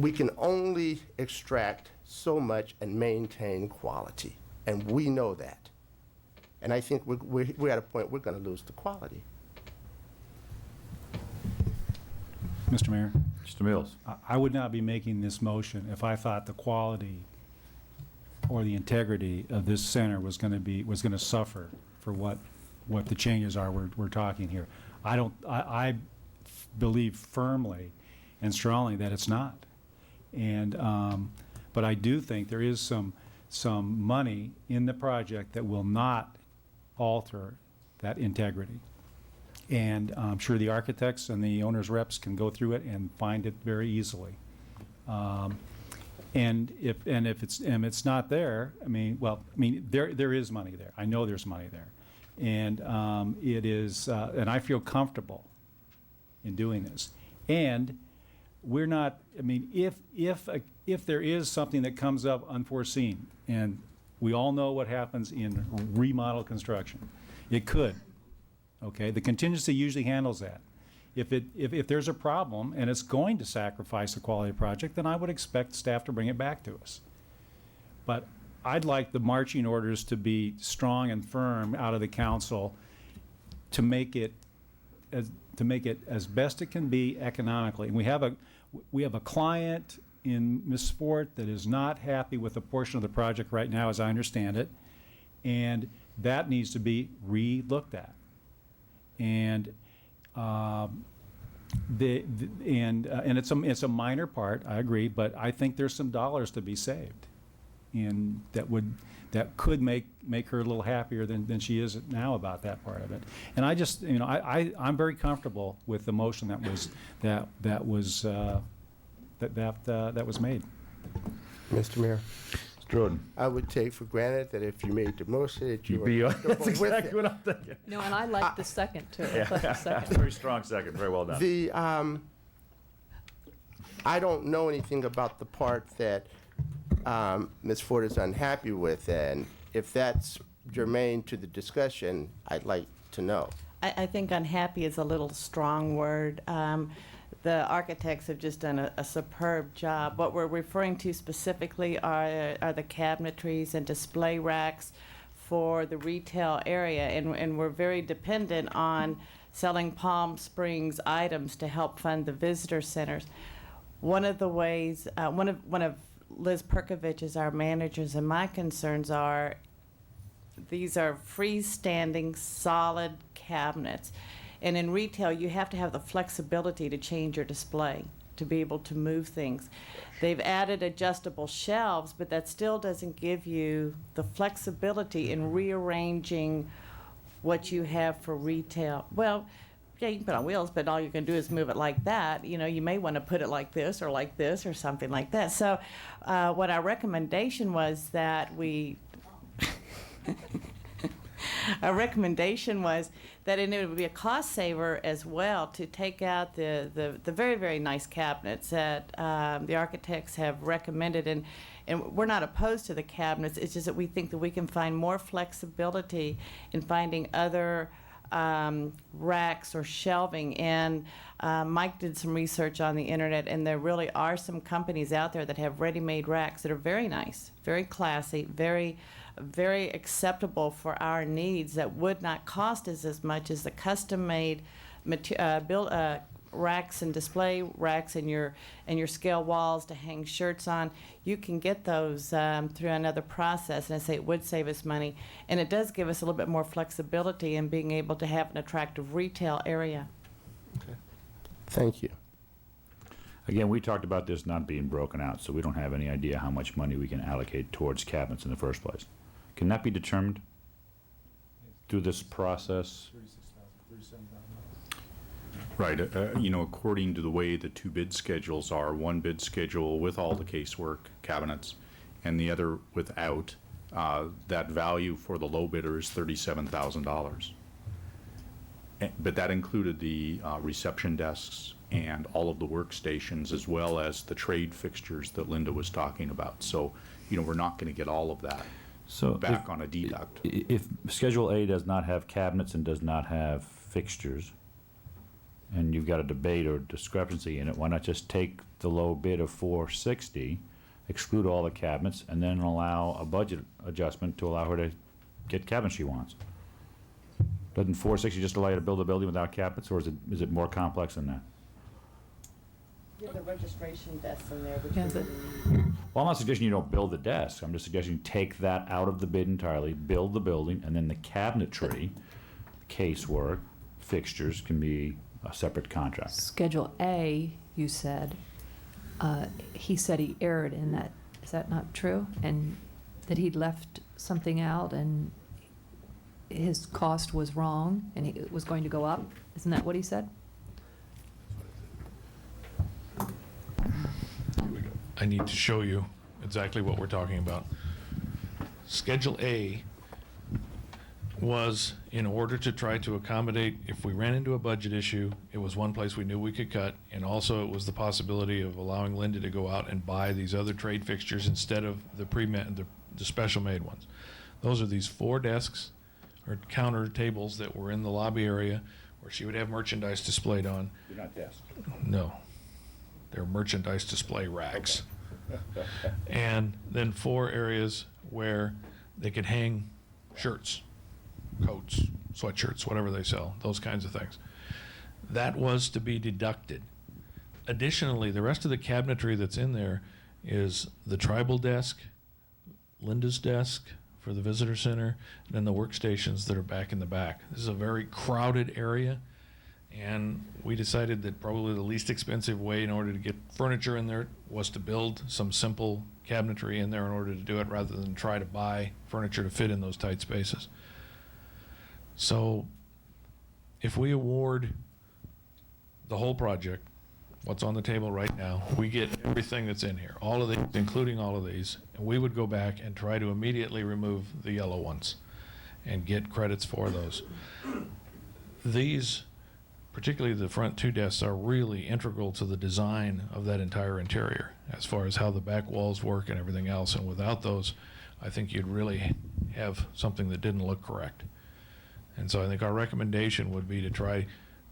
S8: we can only extract so much and maintain quality, and we know that. And I think we're at a point we're going to lose the quality.
S7: Mr. Mayor,
S1: Mr. Mills?
S7: I would not be making this motion if I thought the quality or the integrity of this center was going to suffer for what the changes are we're talking here. I believe firmly and strongly that it's not. And but I do think there is some money in the project that will not alter that integrity. And I'm sure the architects and the owner's reps can go through it and find it very easily. And if it's not there, there is money there. I know there's money there, and it is, and I feel comfortable in doing this. And we're not. If there is something that comes up unforeseen, and we all know what happens in remodel construction, it could. Okay, the contingency usually handles that. If there's a problem and it's going to sacrifice the quality of the project, then I would expect staff to bring it back to us. But I'd like the marching orders to be strong and firm out of the council to make it as best it can be economically. And we have a client in Ms. Fort that is not happy with a portion of the project right now, as I understand it, and that needs to be re-looked at. And it's a minor part, I agree, but I think there's some dollars to be saved, and that could make her a little happier than she is now about that part of it. And I just, I'm very comfortable with the motion that was made.
S8: Mr. Mayor,
S1: Jordan?
S8: I would take for granted that if you made the motion, that you were
S1: That's
S8: comfortable with
S1: exactly
S8: it.
S1: what I'm thinking.
S4: No, and I like the second, too. I like the second.
S1: Very strong second. Very well done.
S8: I don't know anything about the part that Ms. Ford is unhappy with, and if that's germane to the discussion, I'd like to know.
S13: I think unhappy is a little strong word. The architects have just done a superb job. What we're referring to specifically are the cabinetries and display racks for the retail area, and we're very dependent on selling Palm Springs items to help fund the visitor centers. One of the ways, one of Liz Perkovich's, our managers, and my concerns are these are freestanding, solid cabinets. And in retail, you have to have the flexibility to change your display, to be able to move things. They've added adjustable shelves, but that still doesn't give you the flexibility in rearranging what you have for retail. Well, yeah, you can put it on wheels, but all you can do is move it like that. You may want to put it like this or something like that. So what our recommendation was that our recommendation was that it would be a cost saver as well to take out the very, very nice cabinets that the architects have recommended. And we're not opposed to the cabinets. It's just that we think that we can find more flexibility in finding other racks or shelving. And Mike did some research on the internet, and there really are some companies out there that have ready-made racks that are very nice, very classy, very acceptable for our needs, that would not cost us as much as the custom-made racks and display racks and your scale walls to hang shirts on. You can get those through another process, and I say it would save us money, and it does give us a little bit more flexibility in being able to have an attractive retail area.
S8: Okay. Thank you.
S1: Again, we talked about this not being broken out, so we don't have any idea how much money we can allocate towards cabinets in the first place. Can that be determined through this process?
S12: Right. According to the way the two bid schedules are, one bid schedule with all the casework cabinets and the other without, that value for the low bidder is $37,000. But that included the reception desks and all of the workstations, as well as the trade fixtures that Linda was talking about. So, we're not going to get all of that back on a deduct.
S1: If Schedule A does not have cabinets and does not have fixtures, and you've got a debate or discrepancy in it, why not just take the low bid of 460, exclude all the cabinets, and then allow a budget adjustment to allow her to get cabinets she wants? Doesn't 460 just allow you to build a building without cabinets, or is it more complex than that?
S13: Yeah, the registration desk in there,
S4: Yeah, the-
S1: Well, I'm not suggesting you don't build the desk. I'm just suggesting you take that out of the bid entirely, build the building, and then the cabinetry, casework, fixtures can be a separate contract.
S4: Schedule A, you said, he said he erred in that. Is that not true? And that he'd left something out and his cost was wrong and it was going to go up? Isn't that what he said?
S9: I need to show you exactly what we're talking about. Schedule A was in order to try to accommodate, if we ran into a budget issue, it was one place we knew we could cut, and also it was the possibility of allowing Linda to go out and buy these other trade fixtures instead of the special made ones. Those are these 4 desks or counter tables that were in the lobby area where she would have merchandise displayed on.
S1: You're not desks.
S9: No, they're merchandise display racks. And then 4 areas where they could hang shirts, coats, sweatshirts, whatever they sell, those kinds of things. That was to be deducted. Additionally, the rest of the cabinetry that's in there is the tribal desk, Linda's desk for the visitor center, and then the workstations that are back in the back. This is a very crowded area, and we decided that probably the least expensive way in order to get furniture in there was to build some simple cabinetry in there in order to do it, rather than try to buy furniture to fit in those tight spaces. So if we award the whole project, what's on the table right now, we get everything that's in here, all of these, including all of these, and we would go back and try to immediately remove the yellow ones and get credits for those. These, particularly the front 2 desks, are really integral to the design of that entire interior as far as how the back walls work and everything else, and without those, I think you'd really have something that didn't look correct. And so I think our recommendation would be to try,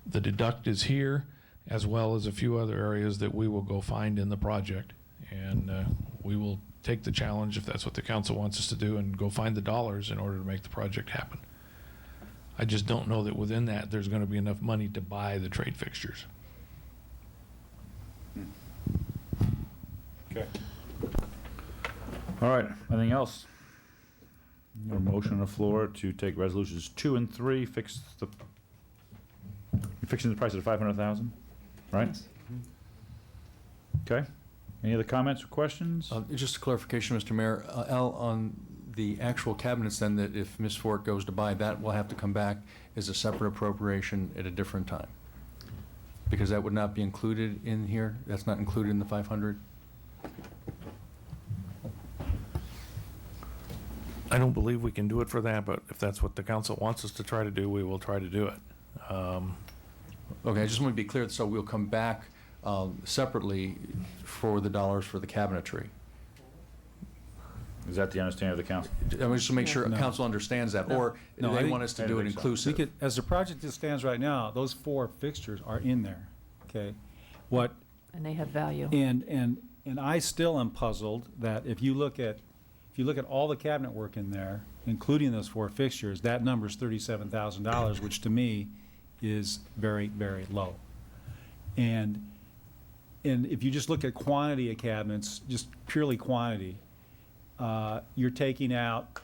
S9: the deduct is here, as well as a few other areas that we will go find in the project. And we will take the challenge, if that's what the council wants us to do, and go find the dollars in order to make the project happen. I just don't know that within that there's going to be enough money to buy the trade fixtures.
S1: Okay. All right, anything else? A motion on the floor to take resolutions 2 and 3, fixing the price at 500,000, right? Okay. Any other comments or questions?
S3: Just a clarification, Mr. Mayor. Al, on the actual cabinets then, that if Ms. Fork goes to buy, that will have to come back as a separate appropriation at a different time? Because that would not be included in here? That's not included in the 500?
S9: I don't believe we can do it for that, but if that's what the council wants us to try to do, we will try to do it.
S3: Okay, I just want to be clear, so we'll come back separately for the dollars for the cabinetry.
S1: Is that the understanding of the council?
S3: I mean, just to make sure
S7: No.
S3: council understands that, or
S7: No, I
S3: they
S7: think-
S3: want us to
S1: I
S3: do
S1: don't
S3: it
S1: think so.
S3: inclusive?
S7: As the project stands right now, those 4 fixtures are in there, okay? What,
S4: And they have value.
S7: and I still am puzzled that if you look at all the cabinet work in there, including those 4 fixtures, that number's $37,000, which to me is very, very low. And if you just look at quantity of cabinets, just purely quantity, you're taking out,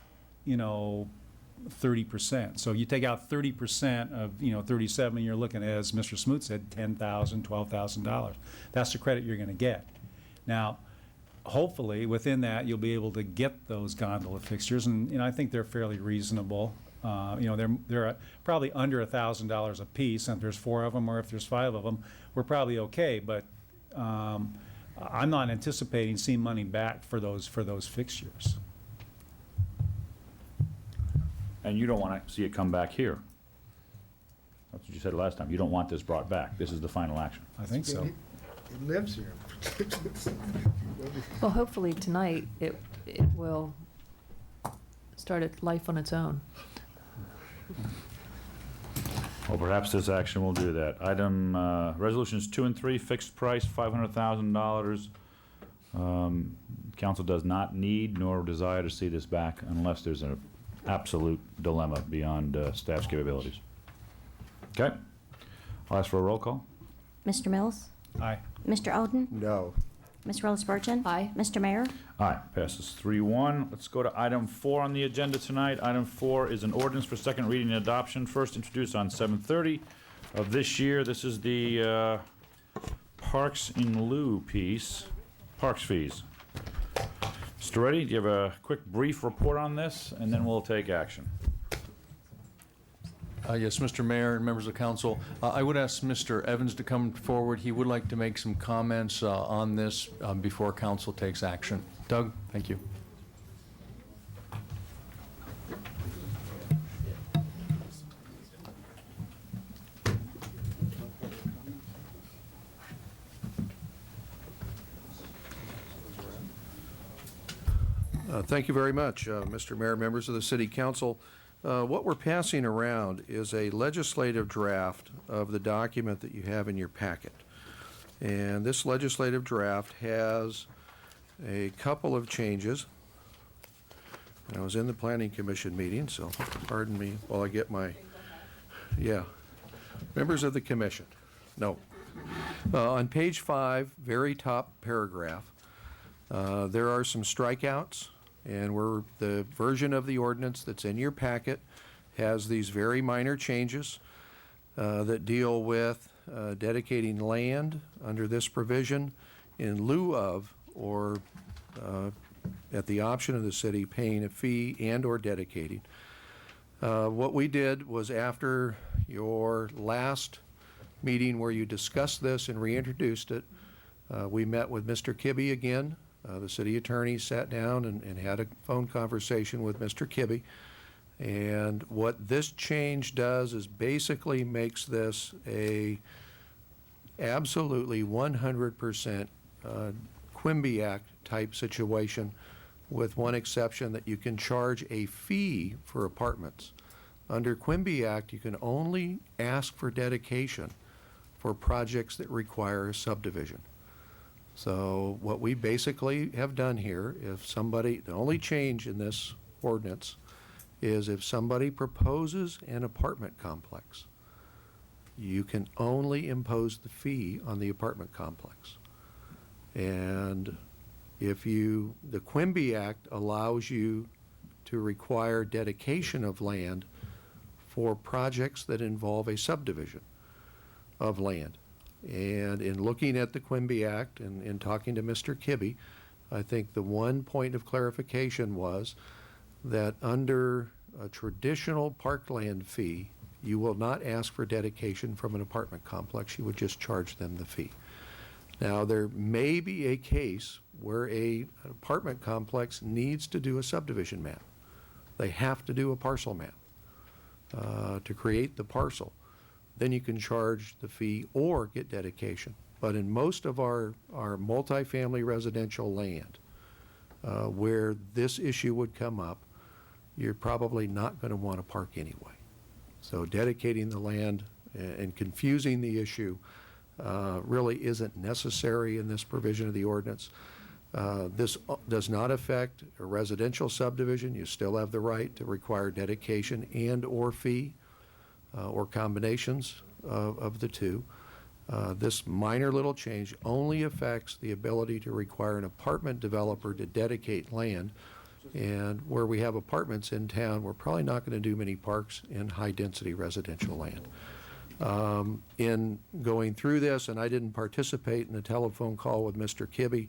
S7: 30%. So you take out 30% of, 37, you're looking at, as Mr. Smoot said, $10,000, $12,000. That's the credit you're going to get. Now, hopefully, within that, you'll be able to get those gondola fixtures, and I think they're fairly reasonable. They're probably under $1,000 a piece, and if there's 4 of them or if there's 5 of them, we're probably okay. But I'm not anticipating seeing money back for those fixtures.
S1: And you don't want to see it come back here. That's what you said last time. You don't want this brought back. This is the final action.
S7: I think so.
S14: It lives here.
S4: Well, hopefully tonight it will start its life on its own.
S1: Well, perhaps this action will do that. Item, resolutions 2 and 3, fixed price, $500,000. Council does not need nor desire to see this back unless there's an absolute dilemma beyond staff's capabilities. Okay. I'll ask for a roll call.
S2: Mr. Mills?
S7: Aye.
S2: Mr. Oden?
S8: No.
S2: Ms. Rose Spurgeon?
S4: Aye.
S2: Mr. Mayor?
S1: Aye, passes 3-1. Let's go to item 4 on the agenda tonight. Item 4 is an ordinance for second reading and adoption, first introduced on 7/30 of this year. This is the Parks in lieu piece, parks fees. Mr. Reddy, do you have a quick brief report on this, and then we'll take action?
S3: Yes, Mr. Mayor and members of council, I would ask Mr. Evans to come forward. He would like to make some comments on this before council takes action. Doug, thank you.
S14: Thank you very much, Mr. Mayor, members of the City Council. What we're passing around is a legislative draft of the document that you have in your packet. And this legislative draft has a couple of changes. I was in the Planning Commission meeting, so pardon me while I get my, members of the commission. No. On page 5, very top paragraph, there are some strikeouts. And the version of the ordinance that's in your packet has these very minor changes that deal with dedicating land under this provision in lieu of or at the option of the city paying a fee and or dedicating. What we did was after your last meeting where you discussed this and reintroduced it, we met with Mr. Kibbe again. The city attorney sat down and had a phone conversation with Mr. Kibbe. And what this change does is basically makes this a absolutely 100% Quimby Act type situation, with one exception that you can charge a fee for apartments. Under Quimby Act, you can only ask for dedication for projects that require a subdivision. So what we basically have done here, the only change in this ordinance is if somebody proposes an apartment complex, you can only impose the fee on the apartment complex. And the Quimby Act allows you to require dedication of land for projects that involve a subdivision of land. And in looking at the Quimby Act and in talking to Mr. Kibbe, I think the one point of clarification was that under a traditional parkland fee, you will not ask for dedication from an apartment complex. You would just charge them the fee. Now, there may be a case where an apartment complex needs to do a subdivision map. They have to do a parcel map to create the parcel. Then you can charge the fee or get dedication. But in most of our multifamily residential land, where this issue would come up, you're probably not going to want to park anyway. So dedicating the land and confusing the issue really isn't necessary in this provision of the ordinance. This does not affect a residential subdivision. You still have the right to require dedication and or fee. Or combinations of the two. This minor little change only affects the ability to require an apartment developer to dedicate land. And where we have apartments in town, we're probably not going to do many parks in high-density residential land. In going through this, and I didn't participate in the telephone call with Mr. Kibbe,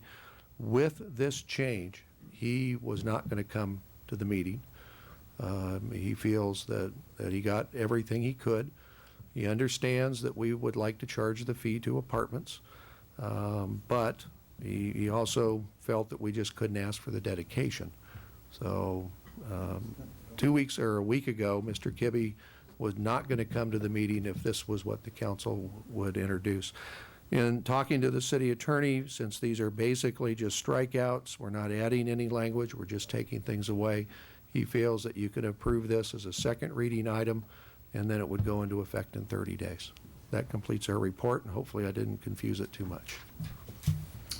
S14: with this change, he was not going to come to the meeting. He feels that he got everything he could. He understands that we would like to charge the fee to apartments, but he also felt that we just couldn't ask for the dedication. So 2 weeks or a week ago, Mr. Kibbe was not going to come to the meeting if this was what the council would introduce. In talking to the city attorney, since these are basically just strikeouts, we're not adding any language, we're just taking things away. He feels that you can approve this as a second reading item and then it would go into effect in 30 days. That completes our report, and hopefully I didn't confuse it too much.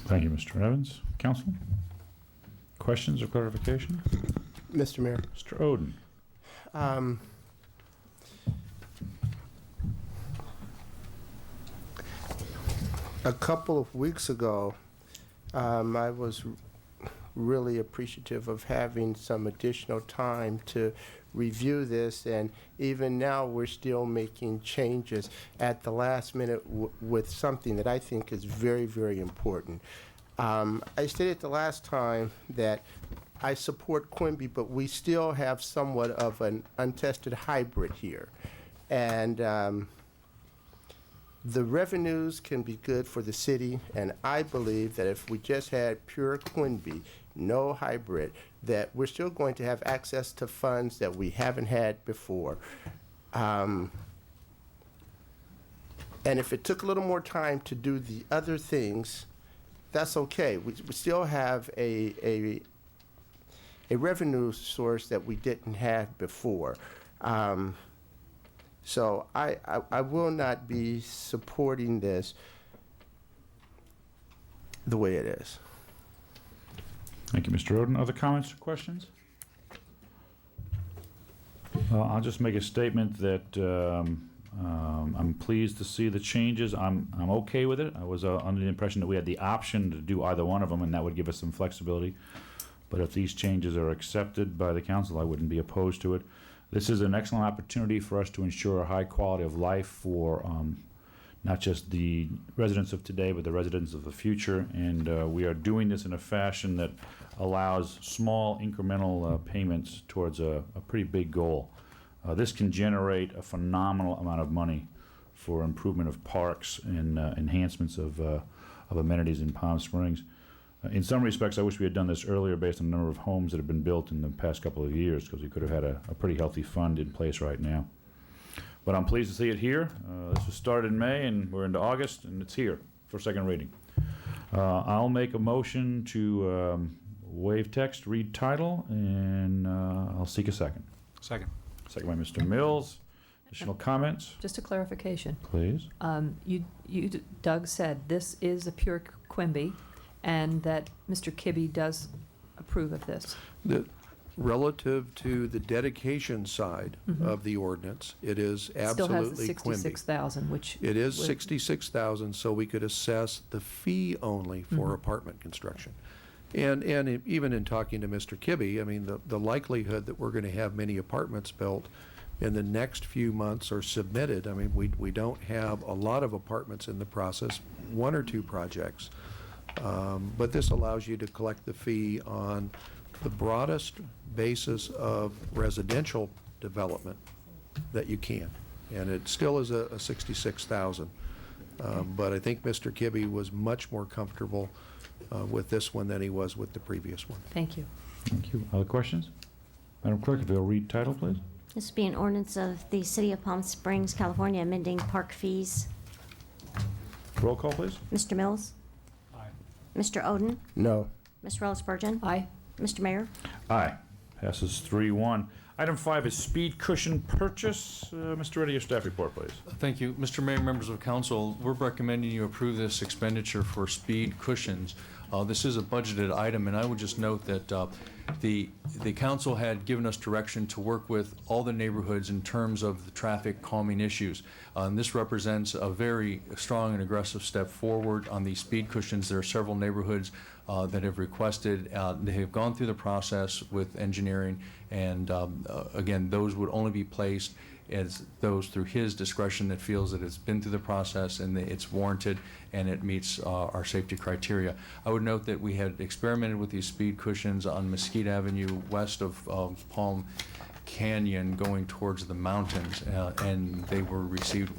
S1: Thank you, Mr. Evans. Council? Questions or clarification?
S8: Mr. Mayor.
S1: Mr. Oden?
S8: A couple of weeks ago, I was really appreciative of having some additional time to review this, and even now we're still making changes at the last minute with something that I think is very, very important. I stated the last time that I support Quimby, but we still have somewhat of an untested hybrid here. And the revenues can be good for the city, and I believe that if we just had pure Quimby, no hybrid, that we're still going to have access to funds that we haven't had before. And if it took a little more time to do the other things, that's okay. We still have a revenue source that we didn't have before. So I will not be supporting this the way it is.
S1: Thank you, Mr. Oden. Other comments or questions? I'll just make a statement that I'm pleased to see the changes. I'm okay with it. I was under the impression that we had the option to do either one of them, and that would give us some flexibility. But if these changes are accepted by the council, I wouldn't be opposed to it. This is an excellent opportunity for us to ensure a high quality of life for not just the residents of today, but the residents of the future. And we are doing this in a fashion that allows small incremental payments towards a pretty big goal. This can generate a phenomenal amount of money for improvement of parks and enhancements of amenities in Palm Springs. In some respects, I wish we had done this earlier based on the number of homes that have been built in the past couple of years, because we could have had a pretty healthy fund in place right now. But I'm pleased to see it here. This was started in May, and we're into August, and it's here for second reading. I'll make a motion to waive text, read title, and I'll seek a second.
S7: Second.
S1: Second by Mr. Mills. Additional comments?
S4: Just a clarification.
S1: Please.
S4: Doug said this is a pure Quimby, and that Mr. Kibbe does approve of this.
S14: Relative to the dedication side of the ordinance, it is absolutely Quimby.
S4: Still has the 66,000, which
S14: it is 66,000, so we could assess the fee only for apartment construction. And even in talking to Mr. Kibbe, I mean, the likelihood that we're going to have many apartments built in the next few months or submitted, I mean, we don't have a lot of apartments in the process, one or two projects. But this allows you to collect the fee on the broadest basis of residential development that you can. And it still is a 66,000. But I think Mr. Kibbe was much more comfortable with this one than he was with the previous one.
S4: Thank you.
S1: Thank you. Other questions? Madam Clerk, if you'll read title, please.
S2: This would be an ordinance of the City of Palm Springs, California, amending park fees.
S1: Roll call, please.
S2: Mr. Mills?
S7: Aye.
S2: Mr. Oden?
S8: No.
S2: Ms. Reynolds Spurgeon?
S4: Aye.
S2: Mr. Mayor?
S1: Aye. Passes 3-1. Item 5 is speed cushion purchase. Mr. Reddy, your staff report, please.
S3: Thank you. Mr. Mayor, members of council, we're recommending you approve this expenditure for speed cushions. This is a budgeted item, and I would just note that the council had given us direction to work with all the neighborhoods in terms of the traffic calming issues. And this represents a very strong and aggressive step forward on these speed cushions. There are several neighborhoods that have requested. They have gone through the process with engineering, and again, those would only be placed as those through his discretion that feels that it's been through the process and that it's warranted and it meets our safety criteria. I would note that we had experimented with these speed cushions on Mesquite Avenue west of Palm Canyon going towards the mountains, and they were received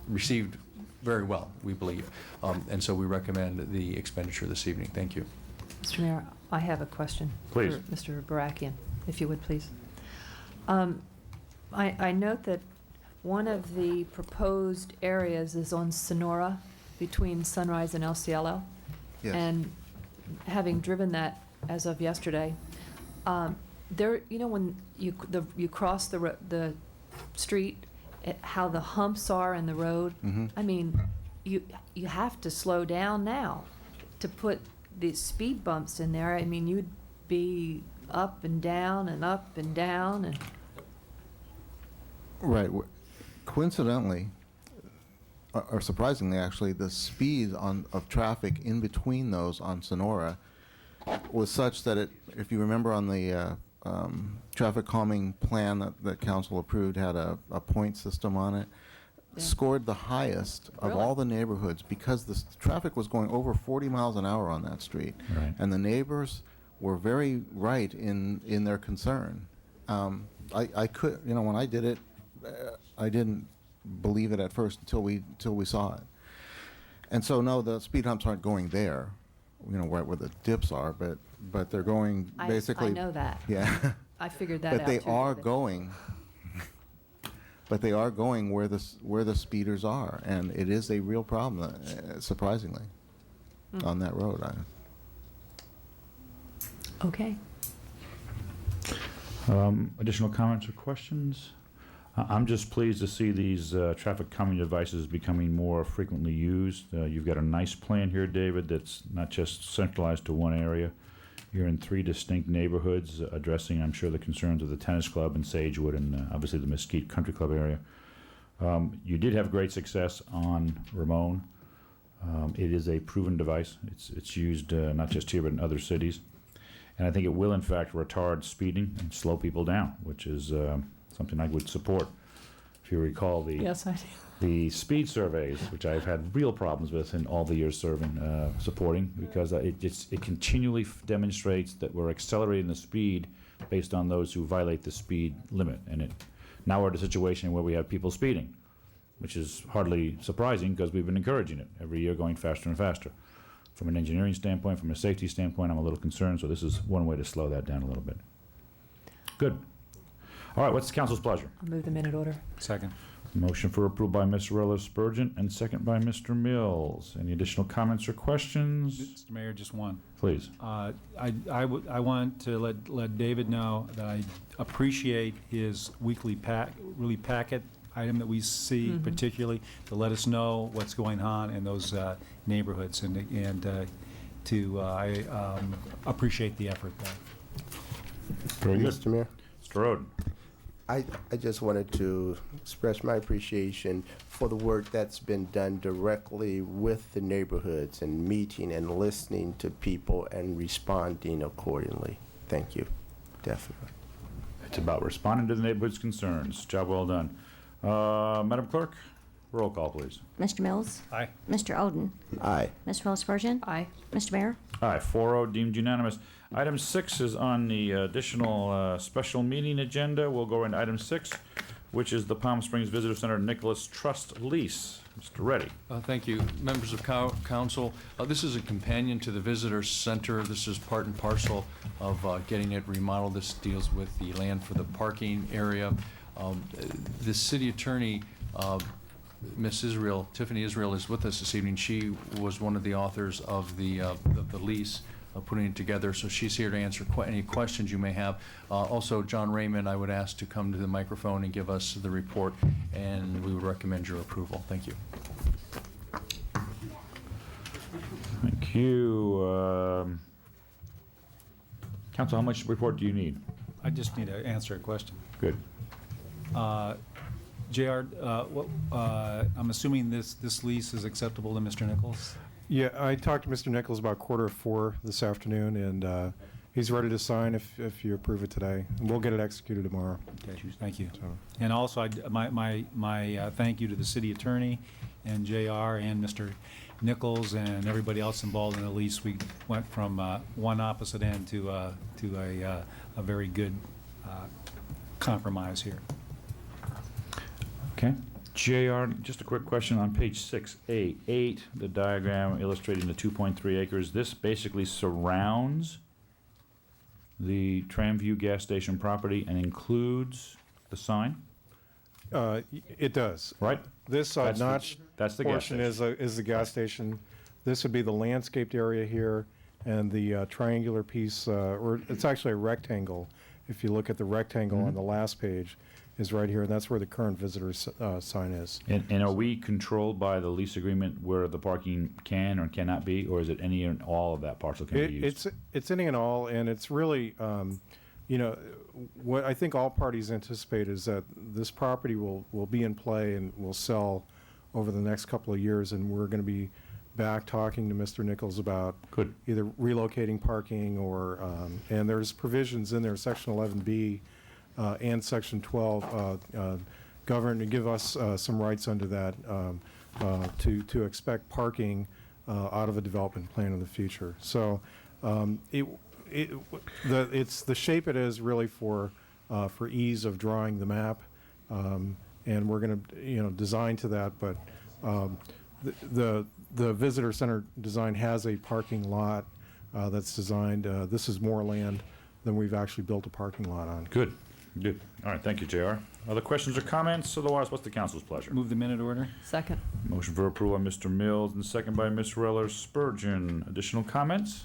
S3: received very well, we believe. And so we recommend the expenditure this evening. Thank you.
S4: Mr. Mayor, I have a question.
S1: Please.
S4: For Mr. Barakian, if you would, please. I note that one of the proposed areas is on Sonora between Sunrise and El Cielo.
S6: Yes.
S4: And having driven that as of yesterday, there, you know, when you cross the street, how the humps are in the road. I mean, you have to slow down now to put these speed bumps in there. I mean, you'd be up and down and up and down and.
S6: Right. Coincidentally, or surprisingly actually, the speed of traffic in between those on Sonora was such that if you remember on the traffic calming plan that council approved, had a point system on it, scored the highest of
S4: Really?
S6: all the neighborhoods because the traffic was going over 40 miles an hour on that street.
S1: Right.
S6: And the neighbors were very right in their concern. I could, when I did it, I didn't believe it at first until we saw it. And so no, the speed humps aren't going there, right where the dips are, but they're going basically.
S4: I know that.
S6: Yeah.
S4: I figured that out.
S6: But they
S4: too,
S6: are
S4: but-
S6: going. But they are going where the speeders are, and it is a real problem, surprisingly, on that road.
S4: Okay.
S1: Additional comments or questions? I'm just pleased to see these traffic calming devices becoming more frequently used. You've got a nice plan here, David, that's not just centralized to one area. You're in 3 distinct neighborhoods addressing, I'm sure, the concerns of the tennis club in Sagewood and obviously the Mesquite Country Club area. You did have great success on Ramon. It is a proven device. It's used not just here but in other cities. And I think it will, in fact, retard speeding and slow people down, which is something I would support. If you recall
S4: Yes, I do.
S1: the speed surveys, which I've had real problems with in all the years serving, supporting, because it continually demonstrates that we're accelerating the speed based on those who violate the speed limit. And now we're at a situation where we have people speeding, which is hardly surprising because we've been encouraging it every year, going faster and faster. From an engineering standpoint, from a safety standpoint, I'm a little concerned, so this is one way to slow that down a little bit. Good. All right, what's the council's pleasure?
S4: I'll move the minute order.
S7: Second.
S1: Motion for approval by Mr. Ellis Spurgeon and second by Mr. Mills. Any additional comments or questions?
S7: Mr. Mayor, just one.
S1: Please.
S7: I want to let David know that I appreciate his weekly packet item that we see, particularly to let us know what's going on in those neighborhoods, and I appreciate the effort there.
S1: Very good.
S8: Mr. Mayor?
S1: Mr. Roden.
S8: I just wanted to express my appreciation for the work that's been done directly with the neighborhoods and meeting and listening to people and responding accordingly. Thank you. Definitely.
S1: It's about responding to the neighborhood's concerns. Job well done. Madam Clerk, roll call, please.
S2: Mr. Mills?
S7: Aye.
S2: Mr. Oden?
S8: Aye.
S2: Ms. Wells Spurgeon?
S4: Aye.
S2: Mr. Mayor?
S1: Aye, 4-0, deemed unanimous. Item 6 is on the additional special meeting agenda. We'll go into item 6, which is the Palm Springs Visitor Center Nicholas Trust lease. Mr. Reddy.
S3: Thank you. Members of council, this is a companion to the Visitor Center. This is part and parcel of getting it remodeled. This deals with the land for the parking area. The city attorney, Miss Israel, Tiffany Israel, is with us this evening. She was one of the authors of the lease, putting it together, so she's here to answer any questions you may have. Also, John Raymond, I would ask to come to the microphone and give us the report, and we would recommend your approval. Thank you.
S1: Thank you. Council, how much report do you need?
S7: I just need to answer a question.
S1: Good.
S7: JR, I'm assuming this lease is acceptable to Mr. Nichols?
S15: Yeah, I talked to Mr. Nichols about 3:45 this afternoon, and he's ready to sign if you approve it today. And we'll get it executed tomorrow.
S7: Okay, thank you.
S15: So,
S7: And also, my thank you to the city attorney and JR and Mr. Nichols and everybody else involved in the lease. We went from one opposite end to a very good compromise here.
S1: Okay. JR, just a quick question on page 6A8, the diagram illustrating the 2.3 acres. This basically surrounds the Tramview gas station property and includes the sign,
S15: it does.
S1: right?
S15: This
S1: That's the-
S15: notch
S1: That's the gas
S15: portion
S1: station.
S15: is the gas station. This would be the landscaped area here, and the triangular piece, or it's actually a rectangle. If you look at the rectangle on the last page, is right here, and that's where the current visitor sign is.
S1: And are we controlled by the lease agreement where the parking can or cannot be, or is it any and all of that parcel can be used?
S15: It's any and all, and it's really, you know, what I think all parties anticipate is that this property will be in play and will sell over the next couple of years, and we're going to be back talking to Mr. Nichols about
S1: Good.
S15: either relocating parking or, and there's provisions in there, Section 11B and Section 12 govern to give us some rights under that to expect parking out of a development plan in the future. So it's the shape it is really for ease of drawing the map, and we're going to design to that. But the visitor center design has a parking lot that's designed. This is more land than we've actually built a parking lot on.
S1: Good. Good. All right, thank you, JR. Other questions or comments? Otherwise, what's the council's pleasure?
S7: Move the minute order.
S4: Second.
S1: Motion for approval by Mr. Mills and second by Ms. Reller Spurgeon. Additional comments?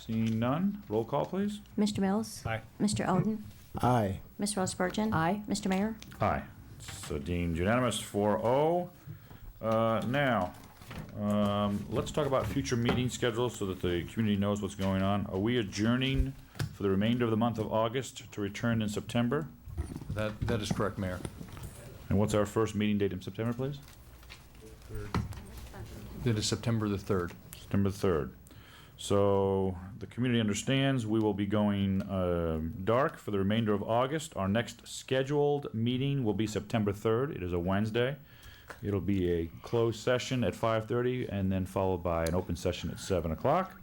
S1: Seeing none, roll call, please.
S2: Mr. Mills?
S7: Aye.
S2: Mr. Oden?
S8: Aye.
S2: Ms. Rose Spurgeon?
S4: Aye.
S2: Mr. Mayor?
S1: Aye. So deemed unanimous, 4-0. Now, let's talk about future meeting schedules so that the community knows what's going on. Are we adjourning for the remainder of the month of August to return in September?
S3: That is correct, Mayor.
S1: And what's our first meeting date in September, please?
S3: It is September the 3rd.
S1: September 3rd. So the community understands we will be going dark for the remainder of August. Our next scheduled meeting will be September 3rd. It is a Wednesday. It'll be a closed session at 5:30 and then followed by an open session at 7 o'clock.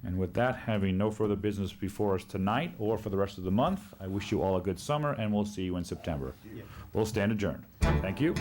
S1: And with that, having no further business before us tonight or for the rest of the month, I wish you all a good summer and we'll see you in September. We'll stand adjourned. Thank you.